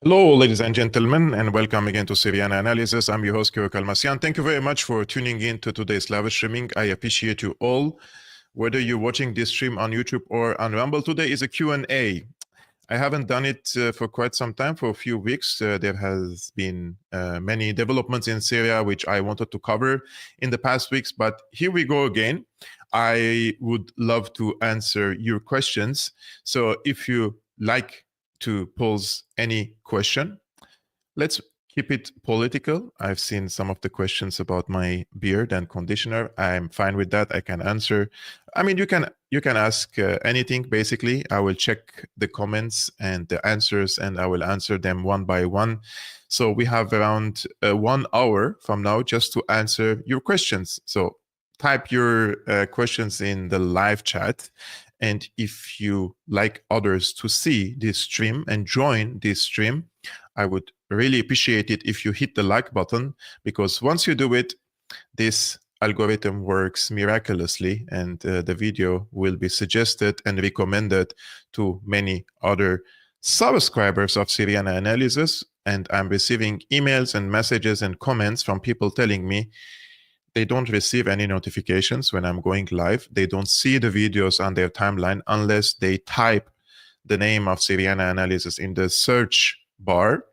Hello, ladies and gentlemen, and welcome again to Syriana Analysis. I'm your host, Kevork Almassian. Thank you very much for tuning in to today's live streaming. I appreciate you all. Whether you're watching this stream on YouTube or on Rumble, today is a Q&A. I haven't done it for quite some time, for a few weeks. There has been many developments in Syria, which I wanted to cover in the past weeks, but here we go again. I would love to answer your questions. So if you like to pose any question, let's keep it political. I've seen some of the questions about my beard and conditioner. I'm fine with that. I can answer. I mean, you can ask anything, basically. I will check the comments and the answers, and I will answer them one by one. So we have around 1 hour from now just to answer your questions. So type your questions in the live chat. And if you like others to see this stream and join this stream, I would really appreciate it if you hit the like button, because once you do it, this algorithm works miraculously, and the video will be suggested and recommended to many other subscribers of Syriana Analysis. And I'm receiving emails and messages and comments from people telling me they don't receive any notifications when I'm going live. They don't see the videos on their timeline unless they type the name of Syriana Analysis in the search bar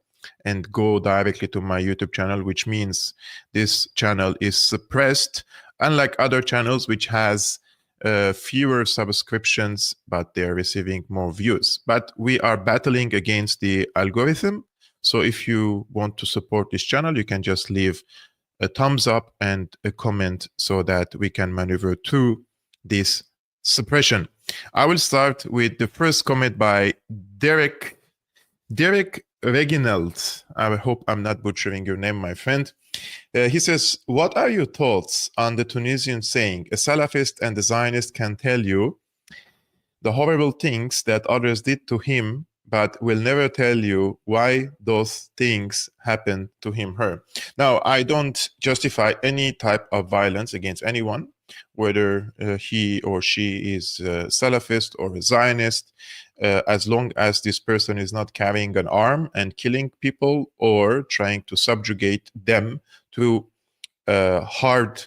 and go directly to my YouTube channel, which means this channel is suppressed, unlike other channels which has fewer subscriptions, but they're receiving more views. But we are battling against the algorithm. So if you want to support this channel, you can just leave a thumbs up and a comment so that we can maneuver through this suppression. I will start with the first comment by Derek Reginald. I hope I'm not butchering your name, my friend. He says, what are your thoughts on the Tunisian saying, a Salafist and a Zionist can tell you the horrible things that others did to him, but will never tell you why those things happened to him, her. Now, I don't justify any type of violence against anyone, whether he or she is a Salafist or a Zionist, as long as this person is not carrying an arm and killing people or trying to subjugate them to hard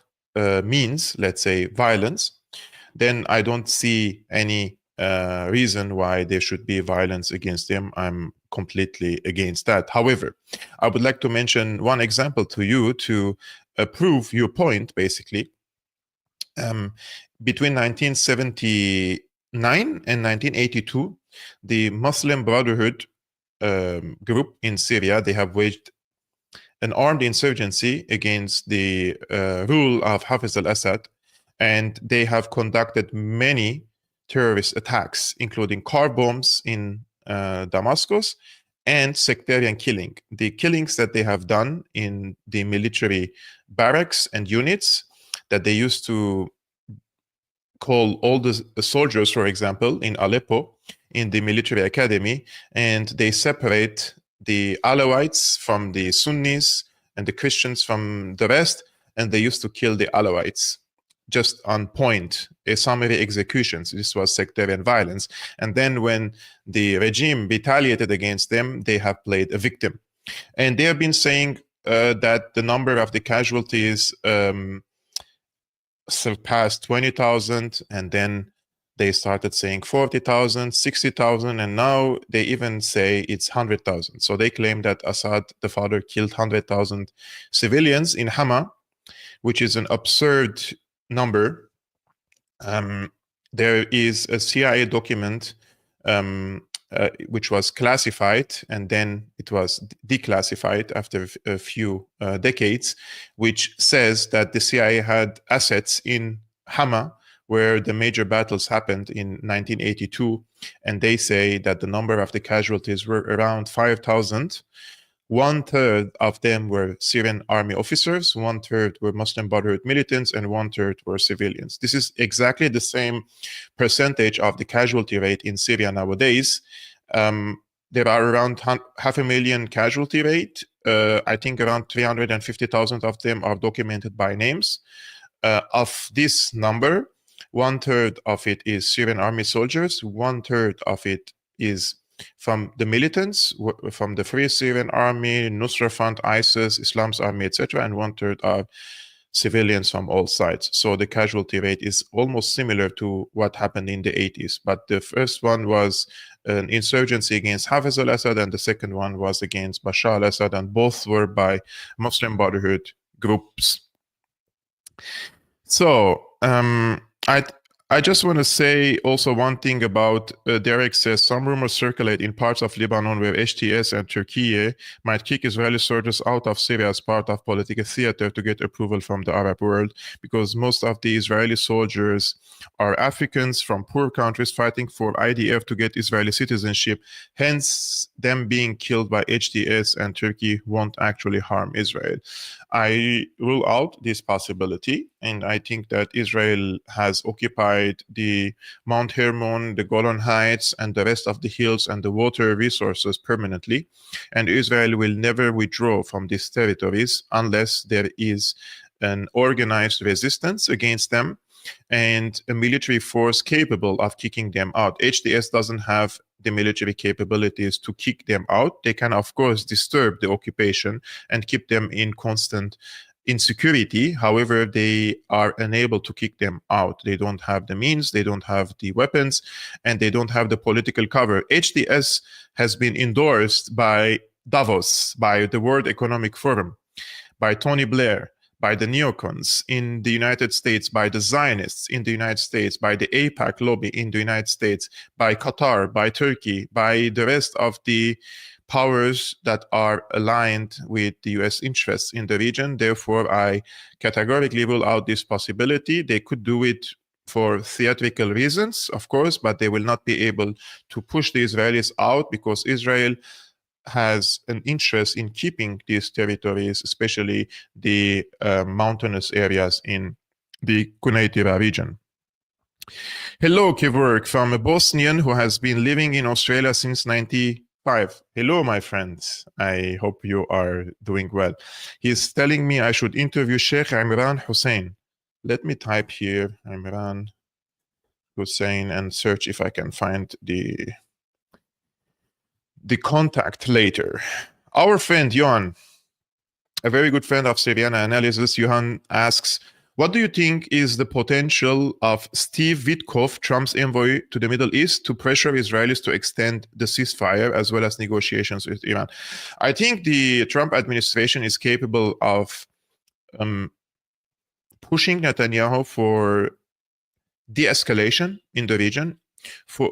means, let's say violence, then I don't see any reason why there should be violence against them. I'm completely against that. However, I would like to mention one example to you to prove your point, basically. Between 1979 and 1982, the Muslim Brotherhood group in Syria, they have waged an armed insurgency against the rule of Hafez al-Assad, and they have conducted many terrorist attacks, including car bombs in Damascus and sectarian killing. The killings that they have done in the military barracks and units that they used to call all the soldiers, for example, in Aleppo, in the military academy, and they separate the Alawites from the Sunnis and the Christians from the rest, and they used to kill the Alawites. Just on point, a summary executions. This was sectarian violence. And then when the regime retaliated against them, they have played a victim. And they have been saying that the number of the casualties surpassed 20,000, and then they started saying 40,000, 60,000, and now they even say it's 100,000. So they claim that Assad, the father, killed 100,000 civilians in Hama, which is an absurd number. There is a CIA document which was classified, and then it was declassified after a few decades, which says that the CIA had assets in Hama, where the major battles happened in 1982, and they say that the number of the casualties were around 5,000. 1/3 of them were Syrian army officers, 1/3 were Muslim Brotherhood militants, and 1/3 were civilians. This is exactly the same percentage of the casualty rate in Syria nowadays. There are around 500,000 casualty rate. I think around 350,000 of them are documented by names. Of this number, 1/3 of it is Syrian army soldiers, 1/3 of it is from the militants, from the Free Syrian Army, Nusra Front, ISIS, Islam's Army, etc., and 1/3 are civilians from all sides. So the casualty rate is almost similar to what happened in the 80s. But the first one was an insurgency against Hafez al-Assad, and the second one was against Bashar al-Assad, and both were by Muslim Brotherhood groups. So I just want to say also one thing about Derek says some rumors circulate in parts of Lebanon where HTS and Turkey might kick Israeli soldiers out of Syria as part of political theater to get approval from the Arab world, because most of the Israeli soldiers are Africans from poor countries fighting for IDF to get Israeli citizenship. Hence, them being killed by HTS and Turkey won't actually harm Israel. I rule out this possibility, and I think that Israel has occupied the Mount Hermon, the Golan Heights, and the rest of the hills and the water resources permanently, and Israel will never withdraw from these territories unless there is an organized resistance against them and a military force capable of kicking them out. HTS doesn't have the military capabilities to kick them out. They can, of course, disturb the occupation and keep them in constant insecurity. However, they are unable to kick them out. They don't have the means, they don't have the weapons, and they don't have the political cover. HTS has been endorsed by Davos, by the World Economic Forum, by Tony Blair, by the neocons in the United States, by the Zionists in the United States, by the AIPAC lobby in the United States, by Qatar, by Turkey, by the rest of the powers that are aligned with the US interests in the region. Therefore, I categorically rule out this possibility. They could do it for theatrical reasons, of course, but they will not be able to push the Israelis out, because Israel has an interest in keeping these territories, especially the mountainous areas in the Quneitra region. Hello, Kevork, from a Bosnian who has been living in Australia since 1995. Hello, my friends. I hope you are doing well. He's telling me I should interview Sheikh Imran Hussein. Let me type here Imran Hussein and search if I can find the contact later. Our friend Johan, a very good friend of Syriana Analysis, Johan asks, what do you think is the potential of Steve Witkoff, Trump's envoy to the Middle East, to pressure Israelis to extend the ceasefire as well as negotiations with Iran? I think the Trump administration is capable of pushing Netanyahu for de-escalation in the region,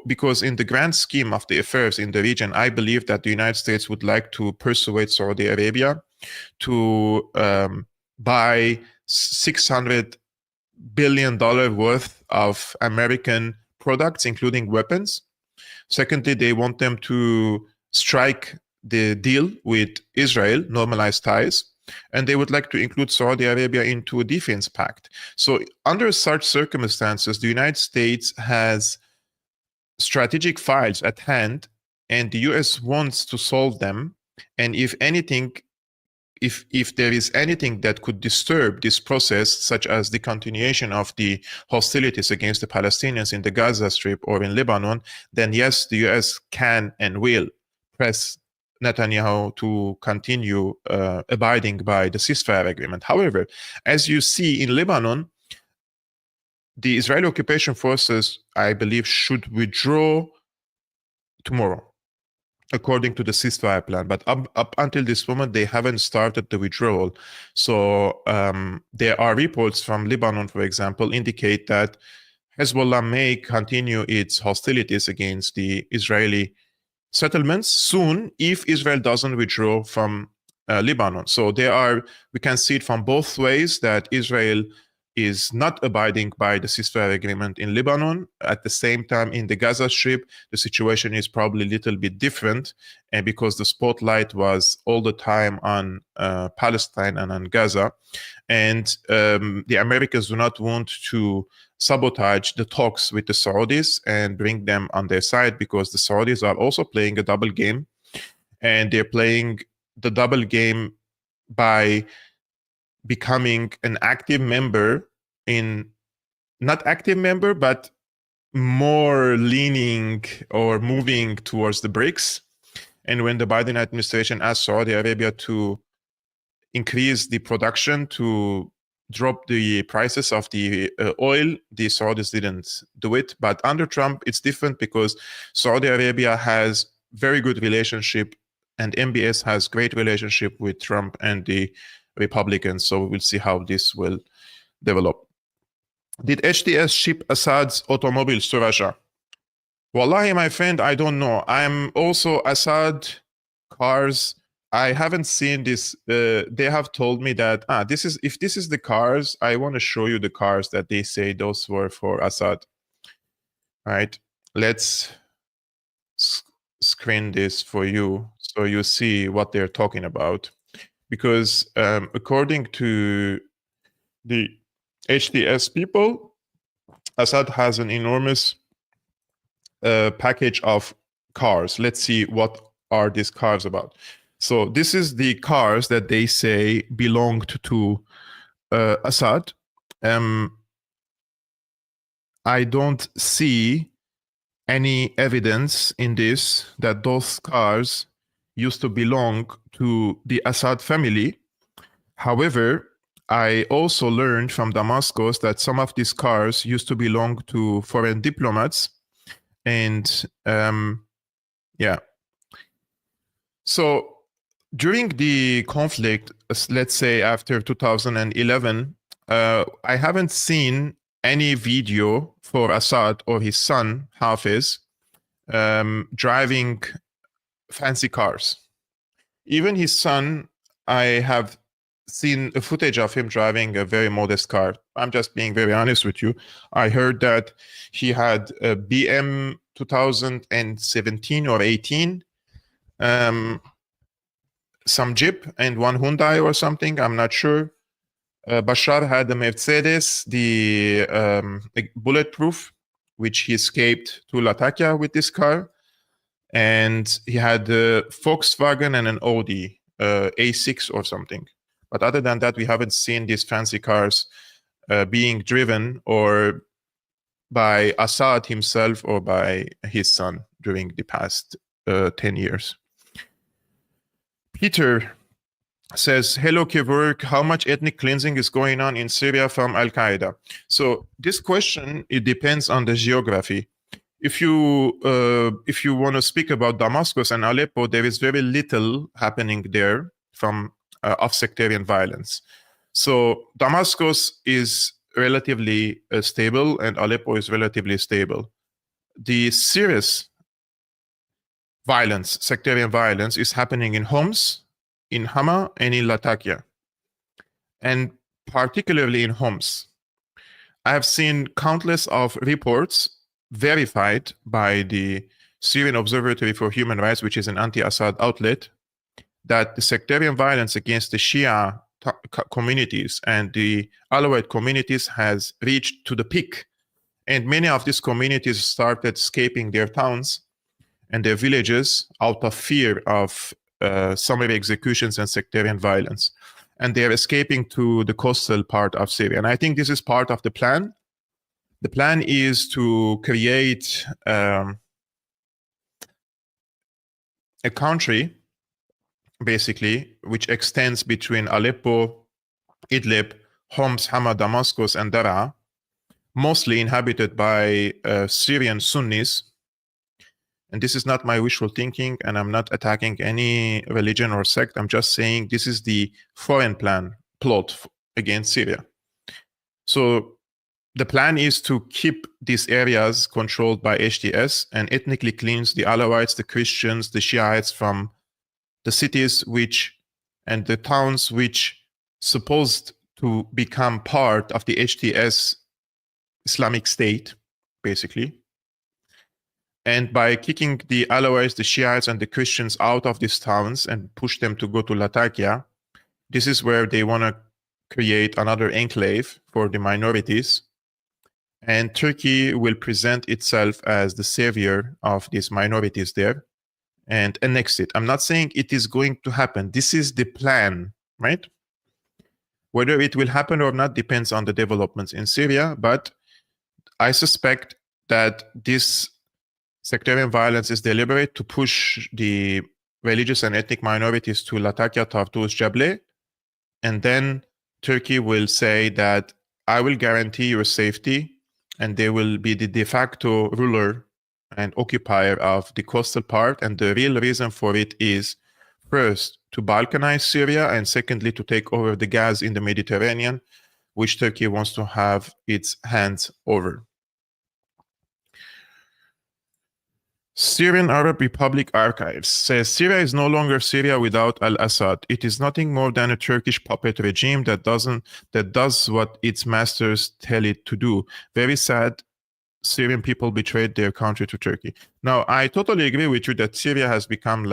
because in the grand scheme of the affairs in the region, I believe that the United States would like to persuade Saudi Arabia to buy $600 billion worth of American products, including weapons. Secondly, they want them to strike the deal with Israel, normalize ties, and they would like to include Saudi Arabia into a defense pact. So under such circumstances, the United States has strategic files at hand, and the US wants to solve them. And if anything, if there is anything that could disturb this process, such as the continuation of the hostilities against the Palestinians in the Gaza Strip or in Lebanon, then yes, the US can and will press Netanyahu to continue abiding by the ceasefire agreement. However, as you see in Lebanon, the Israeli occupation forces, I believe, should withdraw tomorrow, according to the ceasefire plan. But up until this moment, they haven't started the withdrawal. So there are reports from Lebanon, for example, indicate that Hezbollah may continue its hostilities against the Israeli settlements soon if Israel doesn't withdraw from Lebanon. So we can see it from both ways, that Israel is not abiding by the ceasefire agreement in Lebanon. At the same time, in the Gaza Strip, the situation is probably a little bit different, and because the spotlight was all the time on Palestine and on Gaza, and the Americans do not want to sabotage the talks with the Saudis and bring them on their side, because the Saudis are also playing a double game, and they're playing the double game by becoming an active member not active member, but more leaning or moving towards the BRICS. And when the Biden administration asked Saudi Arabia to increase the production to drop the prices of the oil, the Saudis didn't do it. But under Trump, it's different because Saudi Arabia has very good relationship and MBS has great relationship with Trump and the Republicans. So we'll see how this will develop. Did HTS ship Assad's automobiles to Russia? Wallahi, my friend, I don't know. I'm also Assad cars. I haven't seen this. They have told me that if this is the cars, I want to show you the cars that they say those were for Assad. All right, let's screen this for you so you see what they're talking about. Because according to the HTS people, Assad has an enormous package of cars. Let's see what are these cars about. So this is the cars that they say belonged to Assad. I don't see any evidence in this that those cars used to belong to the Assad family. However, I also learned from Damascus that some of these cars used to belong to foreign diplomats. And yeah. So during the conflict, let's say after 2011, I haven't seen any video for Assad or his son, Hafiz, driving fancy cars. Even his son, I have seen a footage of him driving a very modest car. I'm just being very honest with you. I heard that he had a BM 2017 or 18, some Jeep and one Hyundai or something, I'm not sure. Bashar had a Mercedes, the bulletproof, which he escaped to Latakia with this car. And he had a Volkswagen and an Audi A6 or something. But other than that, we haven't seen these fancy cars being driven or by Assad himself or by his son during the past 10 years. Peter says, hello, Kevork, how much ethnic cleansing is going on in Syria from Al-Qaeda? So this question, it depends on the geography. If you want to speak about Damascus and Aleppo, there is very little happening there from of sectarian violence. So Damascus is relatively stable and Aleppo is relatively stable. The serious violence, sectarian violence, is happening in Homs, in Hama, and in Latakia, and particularly in Homs. I have seen countless of reports verified by the Syrian Observatory for Human Rights, which is an anti-Assad outlet, that the sectarian violence against the Shia communities and the Alawite communities has reached to the peak. And many of these communities started escaping their towns and their villages out of fear of summary executions and sectarian violence. And they are escaping to the coastal part of Syria. And I think this is part of the plan. The plan is to create a country, basically, which extends between Aleppo, Idlib, Homs, Hama, Damascus, and Daraa, mostly inhabited by Syrian Sunnis. And this is not my wishful thinking, and I'm not attacking any religion or sect. I'm just saying this is the foreign plot against Syria. So the plan is to keep these areas controlled by HTS and ethnically cleanse the Alawites, the Christians, the Shiites from the cities and the towns which supposed to become part of the HTS Islamic State, basically. And by kicking the Alawites, the Shiites, and the Christians out of these towns and push them to go to Latakia, this is where they want to create another enclave for the minorities. And Turkey will present itself as the savior of these minorities there and annex it. I'm not saying it is going to happen. This is the plan, right? Whether it will happen or not depends on the developments in Syria, but I suspect that this sectarian violence is deliberate to push the religious and ethnic minorities to Latakia, Tartus, Jable, and then Turkey will say that I will guarantee your safety, and they will be the de facto ruler and occupier of the coastal part. And the real reason for it is, first, to balkanize Syria, and secondly, to take over the gas in the Mediterranean, which Turkey wants to have its hands over. Syrian Arab Republic Archives says Syria is no longer Syria without al-Assad. It is nothing more than a Turkish puppet regime that does what its masters tell it to do. Very sad. Syrian people betrayed their country to Turkey. Now, I totally agree with you that Turkey has become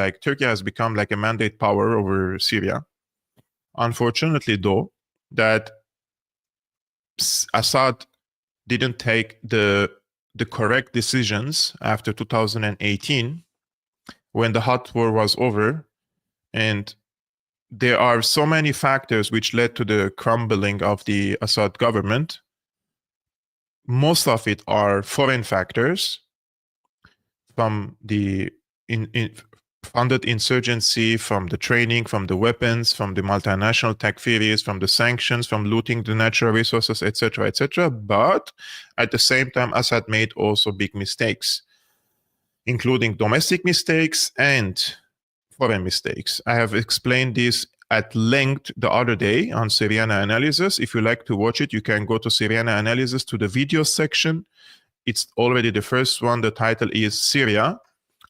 like a mandate power over Syria. Unfortunately, though, that Assad didn't take the correct decisions after 2018, when the hot war was over, and there are so many factors which led to the crumbling of the Assad government. Most of it are foreign factors, from the funded insurgency, from the training, from the weapons, from the multinational takfiris, from the sanctions, from looting the natural resources, etc., etc. But at the same time, Assad made also big mistakes, including domestic mistakes and foreign mistakes. I have explained this at length the other day on Syriana Analysis. If you like to watch it, you can go to Syriana Analysis to the video section. It's already the first one. The title is Syria,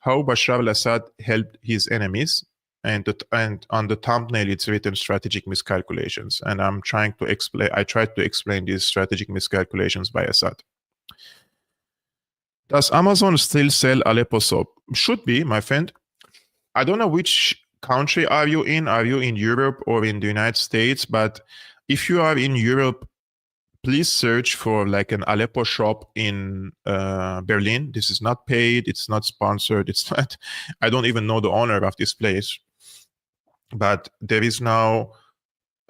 How Bashar al-Assad Helped His Enemies. And on the thumbnail, it's written strategic miscalculations. And I tried to explain these strategic miscalculations by Assad. Does Amazon still sell Aleppo soap? Should be, my friend. I don't know which country are you in. Are you in Europe or in the United States? But if you are in Europe, please search for like an Aleppo shop in Berlin. This is not paid. It's not sponsored. It's not. I don't even know the owner of this place. But there is now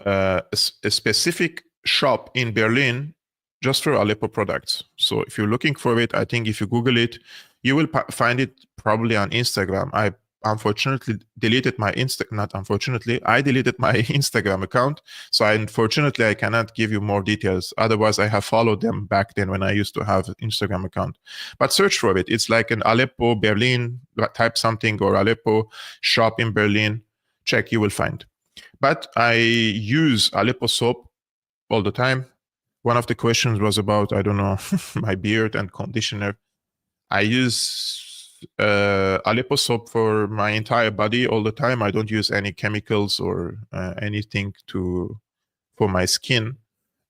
a specific shop in Berlin just for Aleppo products. So if you're looking for it, I think if you Google it, you will find it probably on Instagram. I unfortunately deleted my I deleted my Instagram account. So unfortunately, I cannot give you more details. Otherwise, I have followed them back then when I used to have an Instagram account. But search for it. It's like an Aleppo Berlin, type something, or Aleppo shop in Berlin. Check, you will find. But I use Aleppo soap all the time. One of the questions was about, I don't know, my beard and conditioner. I use Aleppo soap for my entire body all the time. I don't use any chemicals or anything for my skin.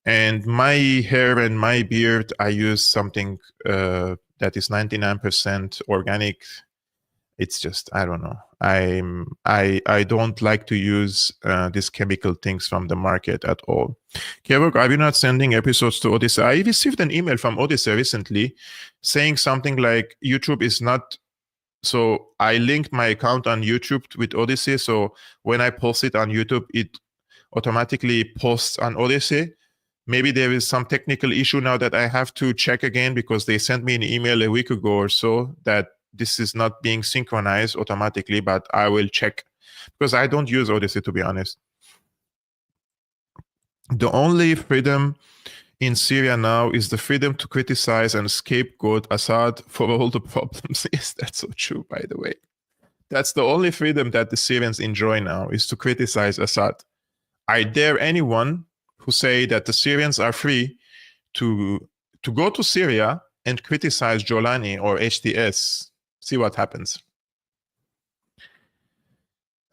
And my hair and my beard, I use something that is 99% organic. It's just, I don't know. I don't like to use these chemical things from the market at all. Kevork, are you not sending episodes to Odyssey? I received an email from Odyssey recently saying something like YouTube is not. So I linked my account on YouTube with Odyssey. So when I post it on YouTube, it automatically posts on Odyssey. Maybe there is some technical issue now that I have to check again, because they sent me an email a week ago or so that this is not being synchronized automatically, but I will check, because I don't use Odyssey, to be honest. The only freedom in Syria now is the freedom to criticize and scapegoat Assad for all the problems. Yes, that's so true, by the way. That's the only freedom that the Syrians enjoy now, is to criticize Assad. I dare anyone who say that the Syrians are free to go to Syria and criticize Jolani or HTS. See what happens.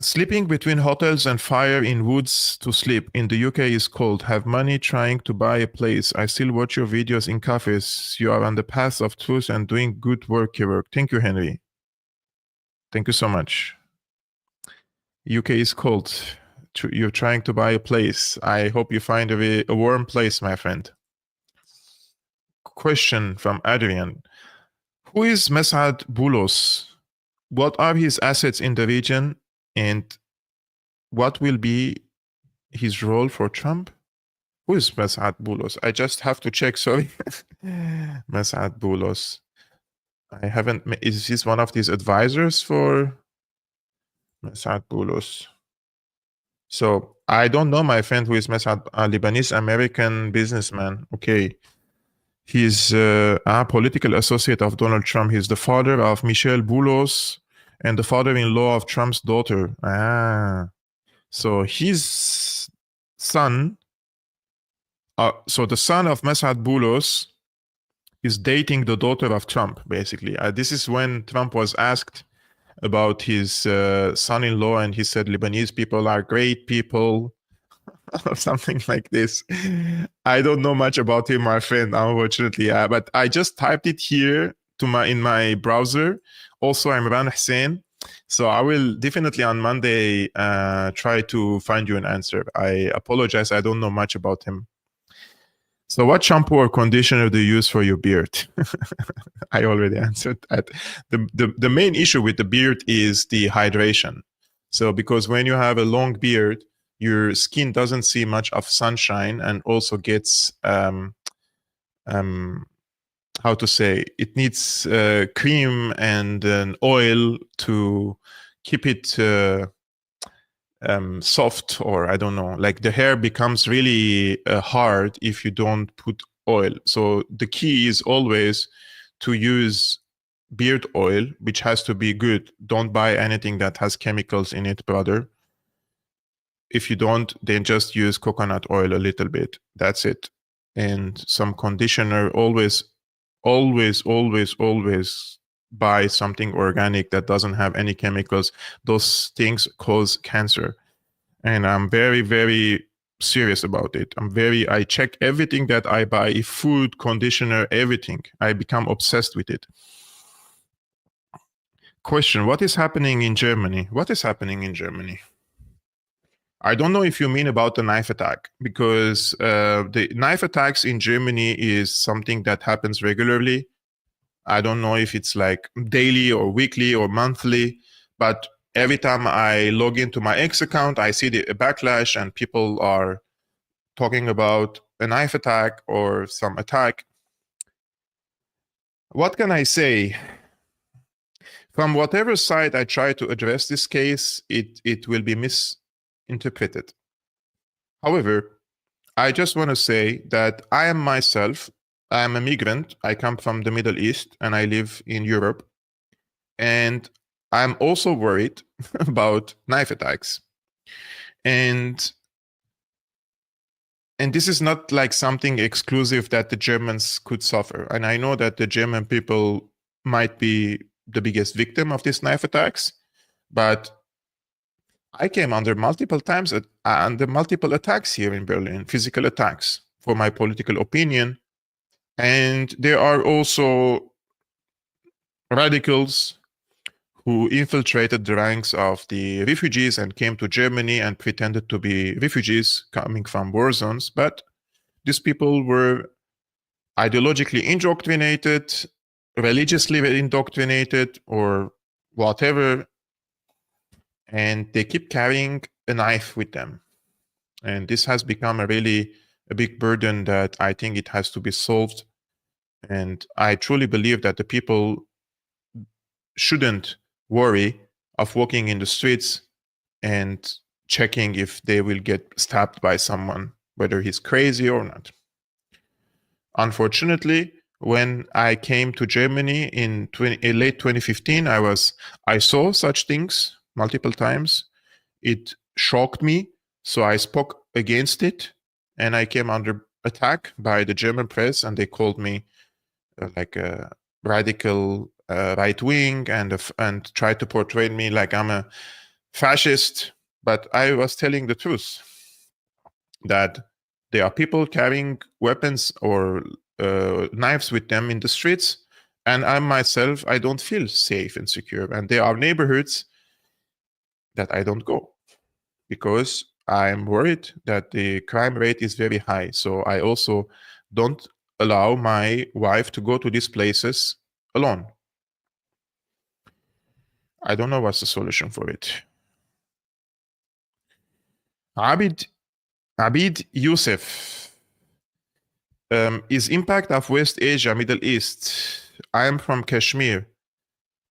Sleeping between hotels and fire in woods to sleep in the UK is cold. Have money trying to buy a place. I still watch your videos in cafes. You are on the path of truth and doing good work, Kevork. Thank you, Henry. Thank you so much. UK is cold. You're trying to buy a place. I hope you find a warm place, my friend. Question from Adrian. Who is Mesad Boulos? What are his assets in the region? And what will be his role for Trump? Who is Mesad Boulos? I just have to check, sorry. Mesad Boulos. I haven't. Is this one of these advisors for Mesad Boulos? So I don't know my friend who is Mesad, a Lebanese American businessman. Okay. He's a political associate of Donald Trump. He's the father of Michelle Boulos and the father-in-law of Trump's daughter. So his son, so the son of Mesad Boulos is dating the daughter of Trump, basically. This is when Trump was asked about his son-in-law, and he said Lebanese people are great people, or something like this. I don't know much about him, my friend, unfortunately, but I just typed it here in my browser. Also, I'm Imran Hussein. So I will definitely on Monday try to find you an answer. I apologize, I don't know much about him. So what shampoo or conditioner do you use for your beard? I already answered that. The main issue with the beard is the hydration. So because when you have a long beard, your skin doesn't see much of sunshine and also gets, how to say, it needs cream and an oil to keep it soft, or I don't know, like the hair becomes really hard if you don't put oil. So the key is always to use beard oil, which has to be good. Don't buy anything that has chemicals in it, brother. If you don't, then just use coconut oil a little bit. That's it. And some conditioner. Always, always, always, always buy something organic that doesn't have any chemicals. Those things cause cancer. And I'm very, very serious about it. I check everything that I buy, food, conditioner, everything. I become obsessed with it. Question, what is happening in Germany? What is happening in Germany? I don't know if you mean about the knife attack, because the knife attacks in Germany is something that happens regularly. I don't know if it's like daily or weekly or monthly, but every time I log into my X account, I see the backlash and people are talking about a knife attack or some attack. What can I say? From whatever side I try to address this case, it will be misinterpreted. However, I just want to say that I am myself, I am a migrant. I come from the Middle East and I live in Europe. And I'm also worried about knife attacks. And this is not like something exclusive that the Germans could suffer. And I know that the German people might be the biggest victim of these knife attacks, but I came under multiple attacks here in Berlin, physical attacks for my political opinion. And there are also radicals who infiltrated the ranks of the refugees and came to Germany and pretended to be refugees coming from war zones. But these people were ideologically indoctrinated, religiously indoctrinated, or whatever, and they keep carrying a knife with them. And this has become a big burden that I think it has to be solved. And I truly believe that the people shouldn't worry of walking in the streets and checking if they will get stabbed by someone, whether he's crazy or not. Unfortunately, when I came to Germany in late 2015, I saw such things multiple times. It shocked me, so I spoke against it, and I came under attack by the German press, and they called me like a radical right wing and tried to portray me like I'm a fascist. But I was telling the truth, that there are people carrying weapons or knives with them in the streets, and I myself, I don't feel safe and secure. And there are neighborhoods that I don't go because I'm worried that the crime rate is very high. So I also don't allow my wife to go to these places alone. I don't know what's the solution for it. Abid Youssef. Is impact of West Asia, Middle East. I am from Kashmir.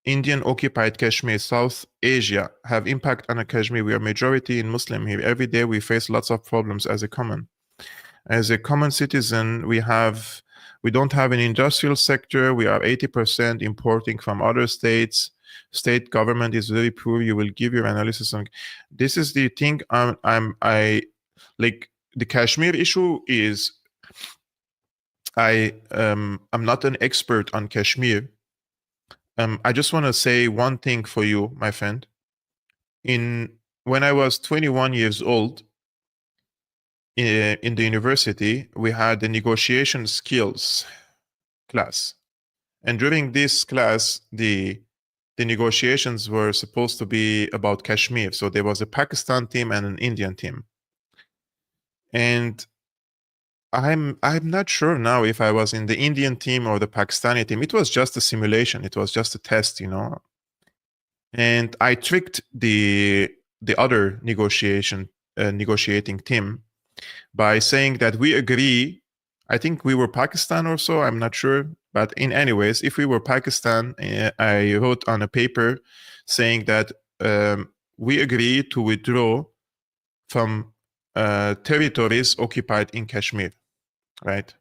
Indian occupied Kashmir, South Asia have impact on Kashmir. We are majority in Muslim here. Every day we face lots of problems as a common citizen. We don't have an industrial sector. We are 80% importing from other states. State government is very poor. You will give your analysis on this. Is the thing. I like the Kashmir issue is. I'm not an expert on Kashmir. I just want to say one thing for you, my friend. When I was 21 years old, in the university, we had the negotiation skills class. And during this class, the negotiations were supposed to be about Kashmir. So there was a Pakistan team and an Indian team. And I'm not sure now if I was in the Indian team or the Pakistani team. It was just a simulation. It was just a test, And I tricked the other negotiating team by saying that we agree. I think we were Pakistan or so. I'm not sure. But in anyways, if we were Pakistan, I wrote on a paper saying that we agree to withdraw from territories occupied in Kashmir, right?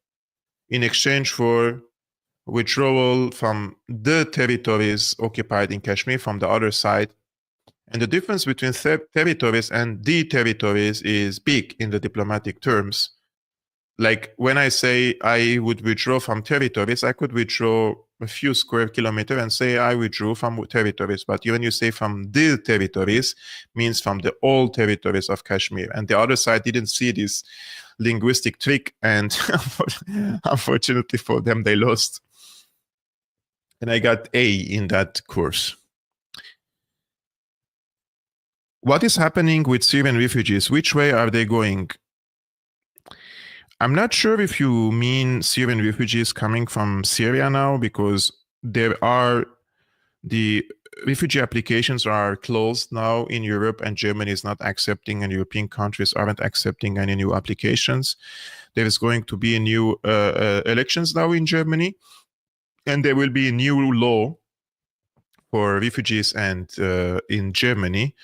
In exchange for withdrawal from the territories occupied in Kashmir from the other side. And the difference between territories and the territories is big in the diplomatic terms. Like when I say I would withdraw from territories, I could withdraw a few square kilometers and say I withdrew from territories. But when you say from the territories, means from the all territories of Kashmir. And the other side didn't see this linguistic trick, and unfortunately for them, they lost. And I got A in that course. What is happening with Syrian refugees? Which way are they going? I'm not sure if you mean Syrian refugees coming from Syria now, because there are the refugee applications are closed now in Europe, and Germany is not accepting, and European countries aren't accepting any new applications. There is going to be a new elections now in Germany, and there will be a new law for refugees and in Germany.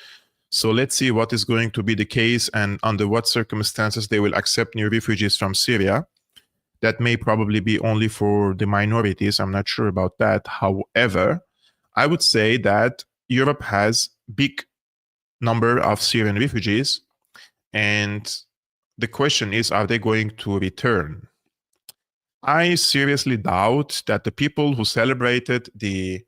So let's see what is going to be the case and under what circumstances they will accept new refugees from Syria. That may probably be only for the minorities. I'm not sure about that. However, I would say that Europe has big number of Syrian refugees, and the question is, are they going to return? I seriously doubt that the people who celebrated the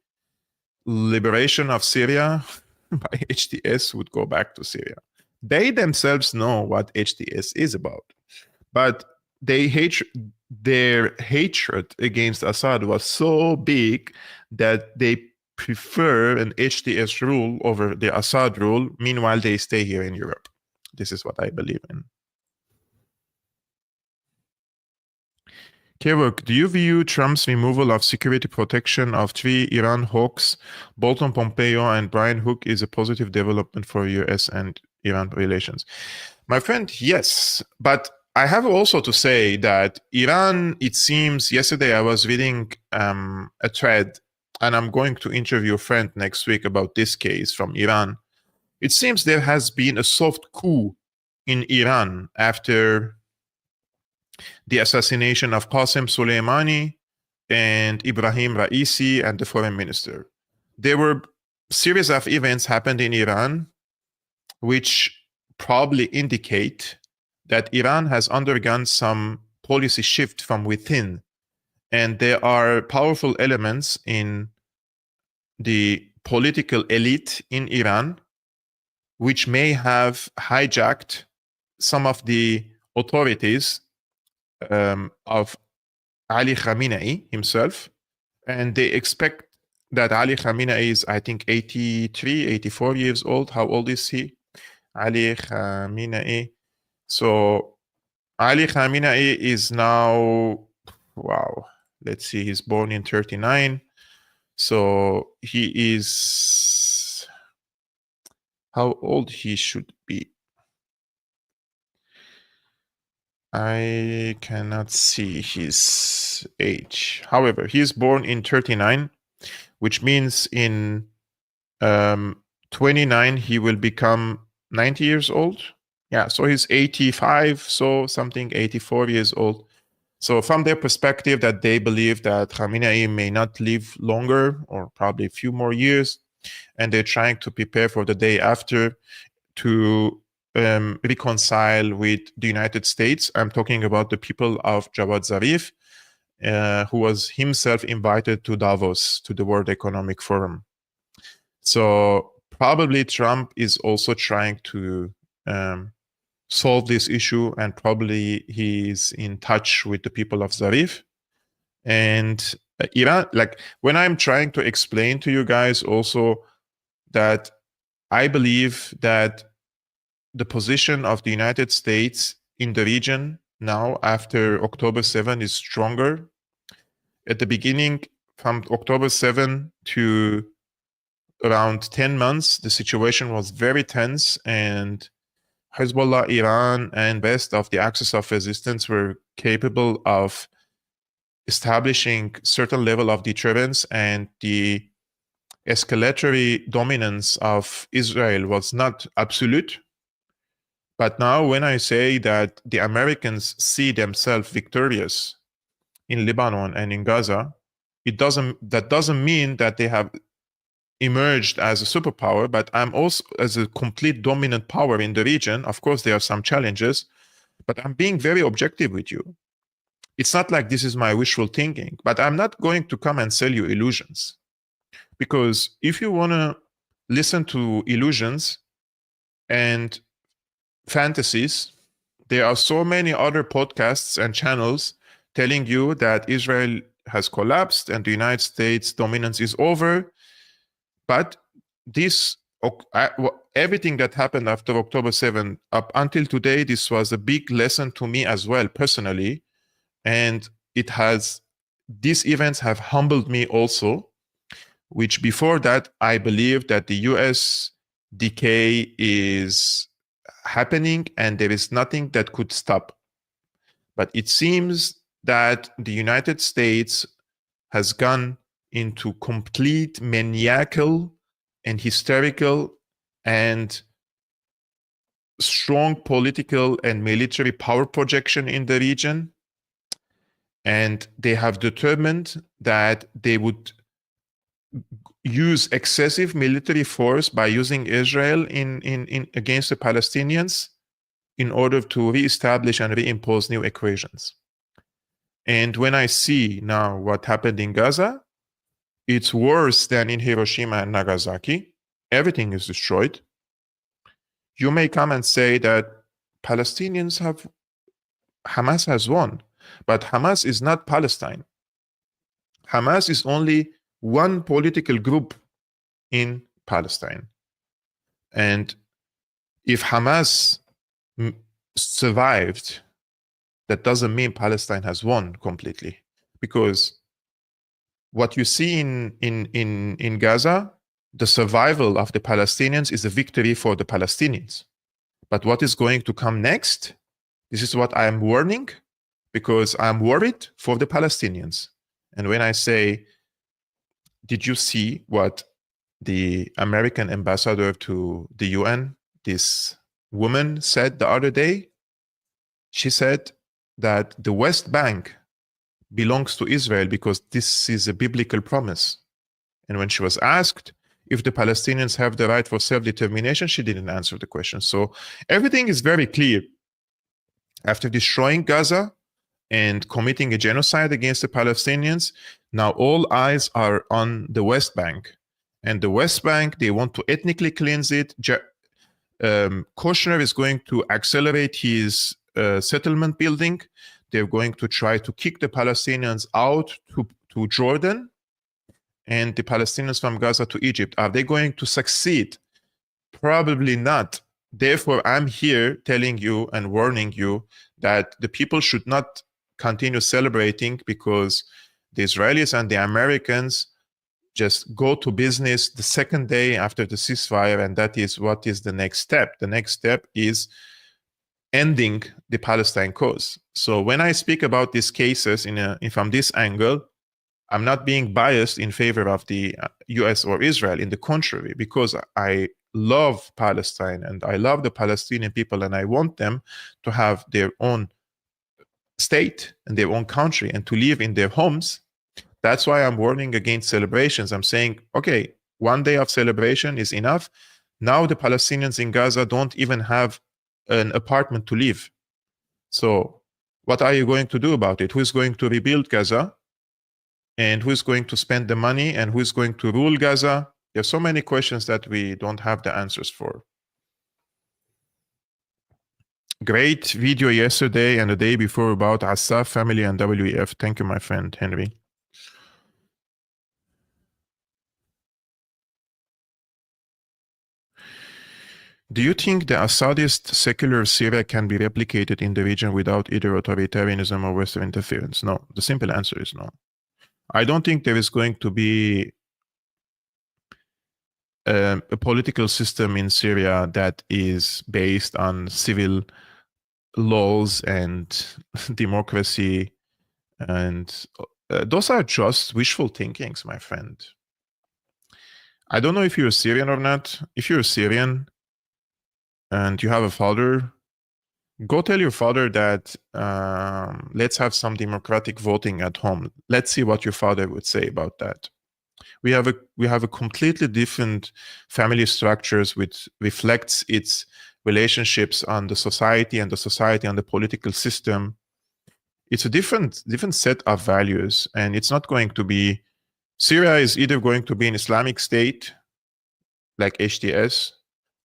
liberation of Syria by HTS would go back to Syria. They themselves know what HTS is about, but their hatred against Assad was so big that they prefer an HTS rule over the Assad rule. Meanwhile, they stay here in Europe. This is what I believe in. Kevork, do you view Trump's removal of security protection of 3 Iran hawks, Bolton, Pompeo, and Brian Hook, is a positive development for US and Iran relations? My friend, yes. But I have also to say that Iran, it seems, yesterday I was reading a thread, and I'm going to interview a friend next week about this case from Iran. It seems there has been a soft coup in Iran after the assassination of Qasem Soleimani and Ibrahim Raisi and the foreign minister. There were a series of events happened in Iran which probably indicate that Iran has undergone some policy shift from within, and there are powerful elements in the political elite in Iran which may have hijacked some of the authorities of Ali Khamenei himself, and they expect that Ali Khamenei is, I think, 83, 84 years old. How old is he? Ali Khamenei. So Ali Khamenei is now, wow, let's see, he's born in 39. So he is, how old he should be? I cannot see his age. However, he is born in 39, which means in 29 he will become 90 years old. Yeah, so he's 85, so something 84 years old. So from their perspective, that they believe that Khamenei may not live longer or probably a few more years, and they're trying to prepare for the day after to reconcile with the United States. I'm talking about the people of Jawad Zarif, who was himself invited to Davos, to the World Economic Forum. So probably Trump is also trying to solve this issue, and probably he's in touch with the people of Zarif. And Iran, like when I'm trying to explain to you guys also that I believe that the position of the United States in the region now after October 7 is stronger. At the beginning, from October 7 to around 10 months, the situation was very tense, and Hezbollah, Iran, and rest of the axis of resistance were capable of establishing certain level of deterrence, and the escalatory dominance of Israel was not absolute. But now when I say that the Americans see themselves victorious in Lebanon and in Gaza, that doesn't mean that they have emerged as a superpower, but I'm also as a complete dominant power in the region. Of course, there are some challenges, but I'm being very objective with you. It's not like this is my wishful thinking, but I'm not going to come and sell you illusions. Because if you want to listen to illusions and fantasies, there are so many other podcasts and channels telling you that Israel has collapsed and the United States dominance is over. But this, everything that happened after October 7 up until today, this was a big lesson to me as well, personally. And these events have humbled me also, which before that, I believed that the US decay is happening and there is nothing that could stop. But it seems that the United States has gone into complete maniacal and hysterical and strong political and military power projection in the region. And they have determined that they would use excessive military force by using Israel in against the Palestinians in order to reestablish and reimpose new equations. And when I see now what happened in Gaza, it's worse than in Hiroshima and Nagasaki. Everything is destroyed. You may come and say that Hamas has won, but Hamas is not Palestine. Hamas is only one political group in Palestine. And if Hamas survived, that doesn't mean Palestine has won completely, because what you see in Gaza, the survival of the Palestinians is a victory for the Palestinians. But what is going to come next? This is what I am warning, because I'm worried for the Palestinians. And when I say, did you see what the American ambassador to the UN, this woman, said the other day? She said that the West Bank belongs to Israel because this is a biblical promise. And when she was asked if the Palestinians have the right for self-determination, she didn't answer the question. So everything is very clear. After destroying Gaza and committing a genocide against the Palestinians, now all eyes are on the West Bank. And the West Bank, they want to ethnically cleanse it. Kushner is going to accelerate his settlement building. They're going to try to kick the Palestinians out to Jordan and the Palestinians from Gaza to Egypt. Are they going to succeed? Probably not. Therefore, I'm here telling you and warning you that the people should not continue celebrating, because the Israelis and the Americans just go to business the second day after the ceasefire, and that is what is the next step. The next step is ending the Palestine cause. So when I speak about these cases from this angle, I'm not being biased in favor of the US or Israel. In the contrary, because I love Palestine and I love the Palestinian people and I want them to have their own state and their own country and to live in their homes. That's why I'm warning against celebrations. I'm saying, okay, one day of celebration is enough. Now the Palestinians in Gaza don't even have an apartment to live. So what are you going to do about it? Who's going to rebuild Gaza? And who's going to spend the money? And who's going to rule Gaza? There's so many questions that we don't have the answers for. Great video yesterday and the day before about Assaf family and WEF. Thank you, my friend Henry. Do you think the Assadist secular Syria can be replicated in the region without either authoritarianism or Western interference? No. The simple answer is no. I don't think there is going to be a political system in Syria that is based on civil laws and democracy, and those are just wishful thinkings, my friend. I don't know if you're Syrian or not. If you're Syrian and you have a father, go tell your father that let's have some democratic voting at home. Let's see what your father would say about that. We have a completely different family structures which reflects its relationships on the society and the society on the political system. It's a different set of values, and it's not going to be. Syria is either going to be an Islamic state like HTS,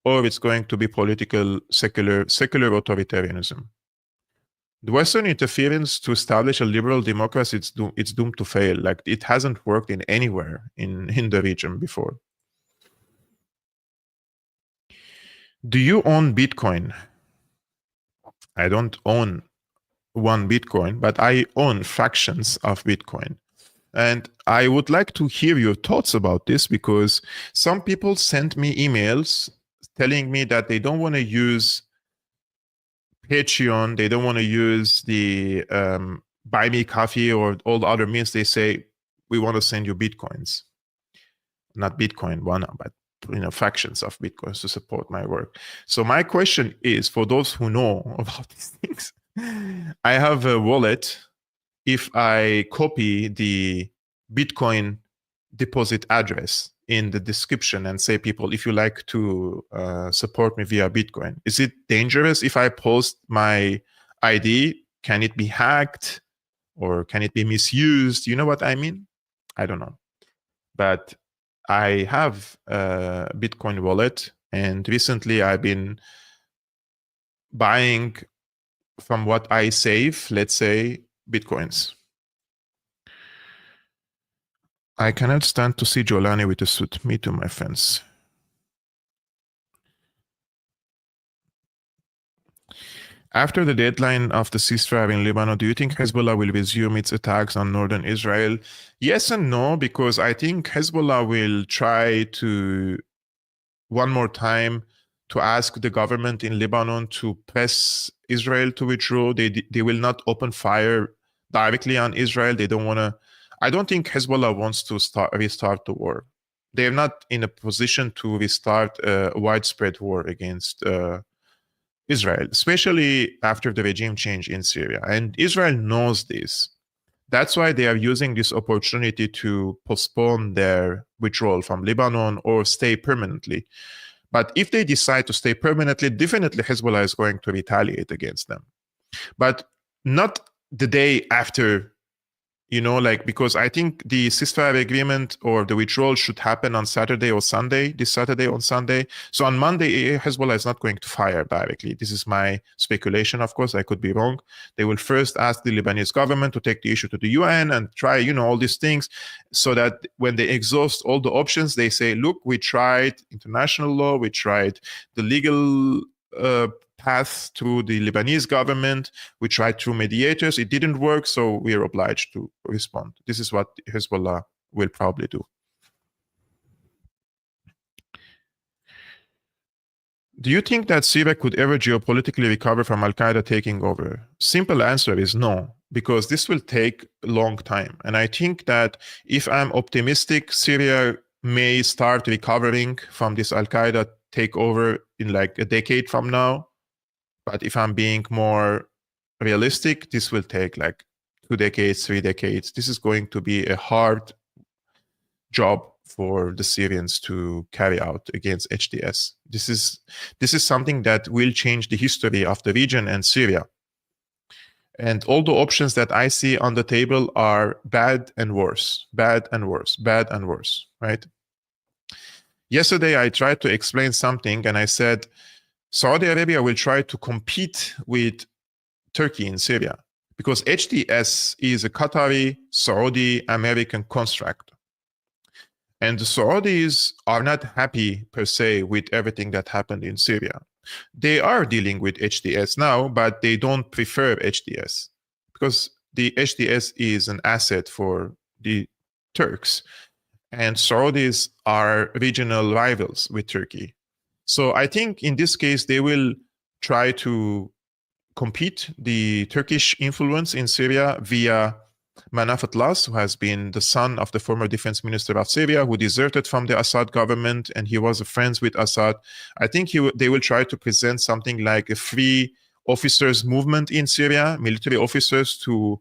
or it's going to be political secular authoritarianism. The Western interference to establish a liberal democracy, it's doomed to fail. Like, it hasn't worked in anywhere in the region before. Do you own Bitcoin? I don't own one Bitcoin, but I own fractions of Bitcoin. And I would like to hear your thoughts about this, because some people sent me emails telling me that they don't want to use Patreon, they don't want to use the Buy Me Coffee or all the other means. They say, we want to send you Bitcoins. Not Bitcoin one, but fractions of Bitcoins to support my work. So my question is, for those who know about these things, I have a wallet. If I copy the Bitcoin deposit address in the description and say, people, if you like to support me via Bitcoin, is it dangerous if I post my ID? Can it be hacked or can it be misused? You know what I mean? I don't know. But I have a Bitcoin wallet, and recently I've been buying from what I save, let's say, Bitcoins. I cannot stand to see Jolani with a suit. Me too, my friends. After the deadline of the ceasefire in Lebanon, do you think Hezbollah will resume its attacks on northern Israel? Yes and no, because I think Hezbollah will try to, one more time, to ask the government in Lebanon to press Israel to withdraw. They will not open fire directly on Israel. They don't want to. I don't think Hezbollah wants to restart the war. They're not in a position to restart a widespread war against Israel, especially after the regime change in Syria. And Israel knows this. That's why they are using this opportunity to postpone their withdrawal from Lebanon or stay permanently. But if they decide to stay permanently, definitely Hezbollah is going to retaliate against them. But not the day after, because I think the ceasefire agreement or the withdrawal should happen on Saturday or Sunday, this Saturday or Sunday. So on Monday, Hezbollah is not going to fire directly. This is my speculation, of course. I could be wrong. They will first ask the Lebanese government to take the issue to the UN and try, all these things, so that when they exhaust all the options, they say, look, we tried international law, we tried the legal path through the Lebanese government. We tried through mediators. It didn't work, so we are obliged to respond. This is what Hezbollah will probably do. Do you think that Syria could ever geopolitically recover from Al-Qaeda taking over? Simple answer is no, because this will take a long time. And I think that if I'm optimistic, Syria may start recovering from this Al-Qaeda takeover in like a decade from now. But if I'm being more realistic, this will take like 2 decades, 3 decades. This is going to be a hard job for the Syrians to carry out against HTS. This is something that will change the history of the region and Syria. And all the options that I see on the table are bad and worse, bad and worse, bad and worse, right? Yesterday, I tried to explain something and I said, Saudi Arabia will try to compete with Turkey in Syria because HTS is a Qatari, Saudi, American construct. And the Saudis are not happy per se with everything that happened in Syria. They are dealing with HTS now, but they don't prefer HTS because the HTS is an asset for the Turks. And Saudis are regional rivals with Turkey. So I think in this case, they will try to compete the Turkish influence in Syria via Manaf Atlas, who has been the son of the former defense minister of Syria, who deserted from the Assad government, and he was friends with Assad. I think they will try to present something like a free officers movement in Syria, military officers to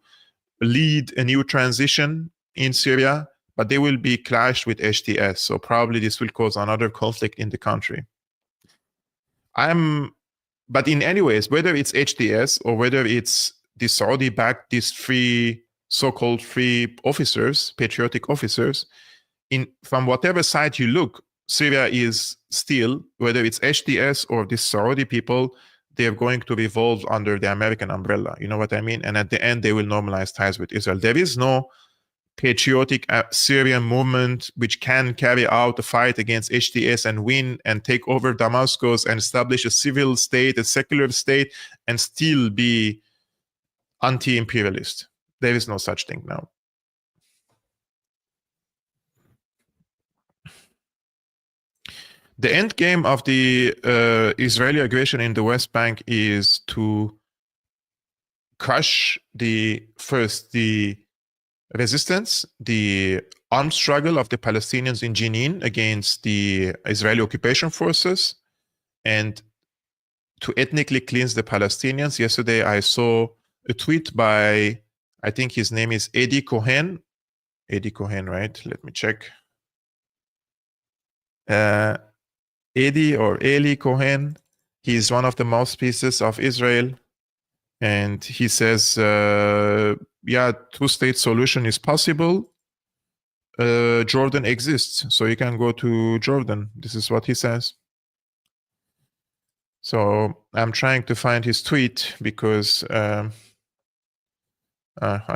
lead a new transition in Syria, but they will be clashed with HTS. So probably this will cause another conflict in the country. But in any ways, whether it's HTS or whether it's the Saudi-backed, these free, so-called free officers, patriotic officers, from whatever side you look, Syria is still, whether it's HTS or the Saudi people, they're going to revolve under the American umbrella. You know what I mean? And at the end, they will normalize ties with Israel. There is no patriotic Syrian movement which can carry out a fight against HTS and win and take over Damascus and establish a civil state, a secular state, and still be anti-imperialist. There is no such thing now. The end game of the Israeli aggression in the West Bank is to crush the resistance, the armed struggle of the Palestinians in Jenin against the Israeli occupation forces, and to ethnically cleanse the Palestinians. Yesterday, I saw a tweet by, I think his name is Eddie Cohen. Eddie Cohen, right? Let me check. Eddie or Eli Cohen. He's one of the mouthpieces of Israel. And he says, yeah, two-state solution is possible. Jordan exists, so you can go to Jordan. This is what he says. So I'm trying to find his tweet because I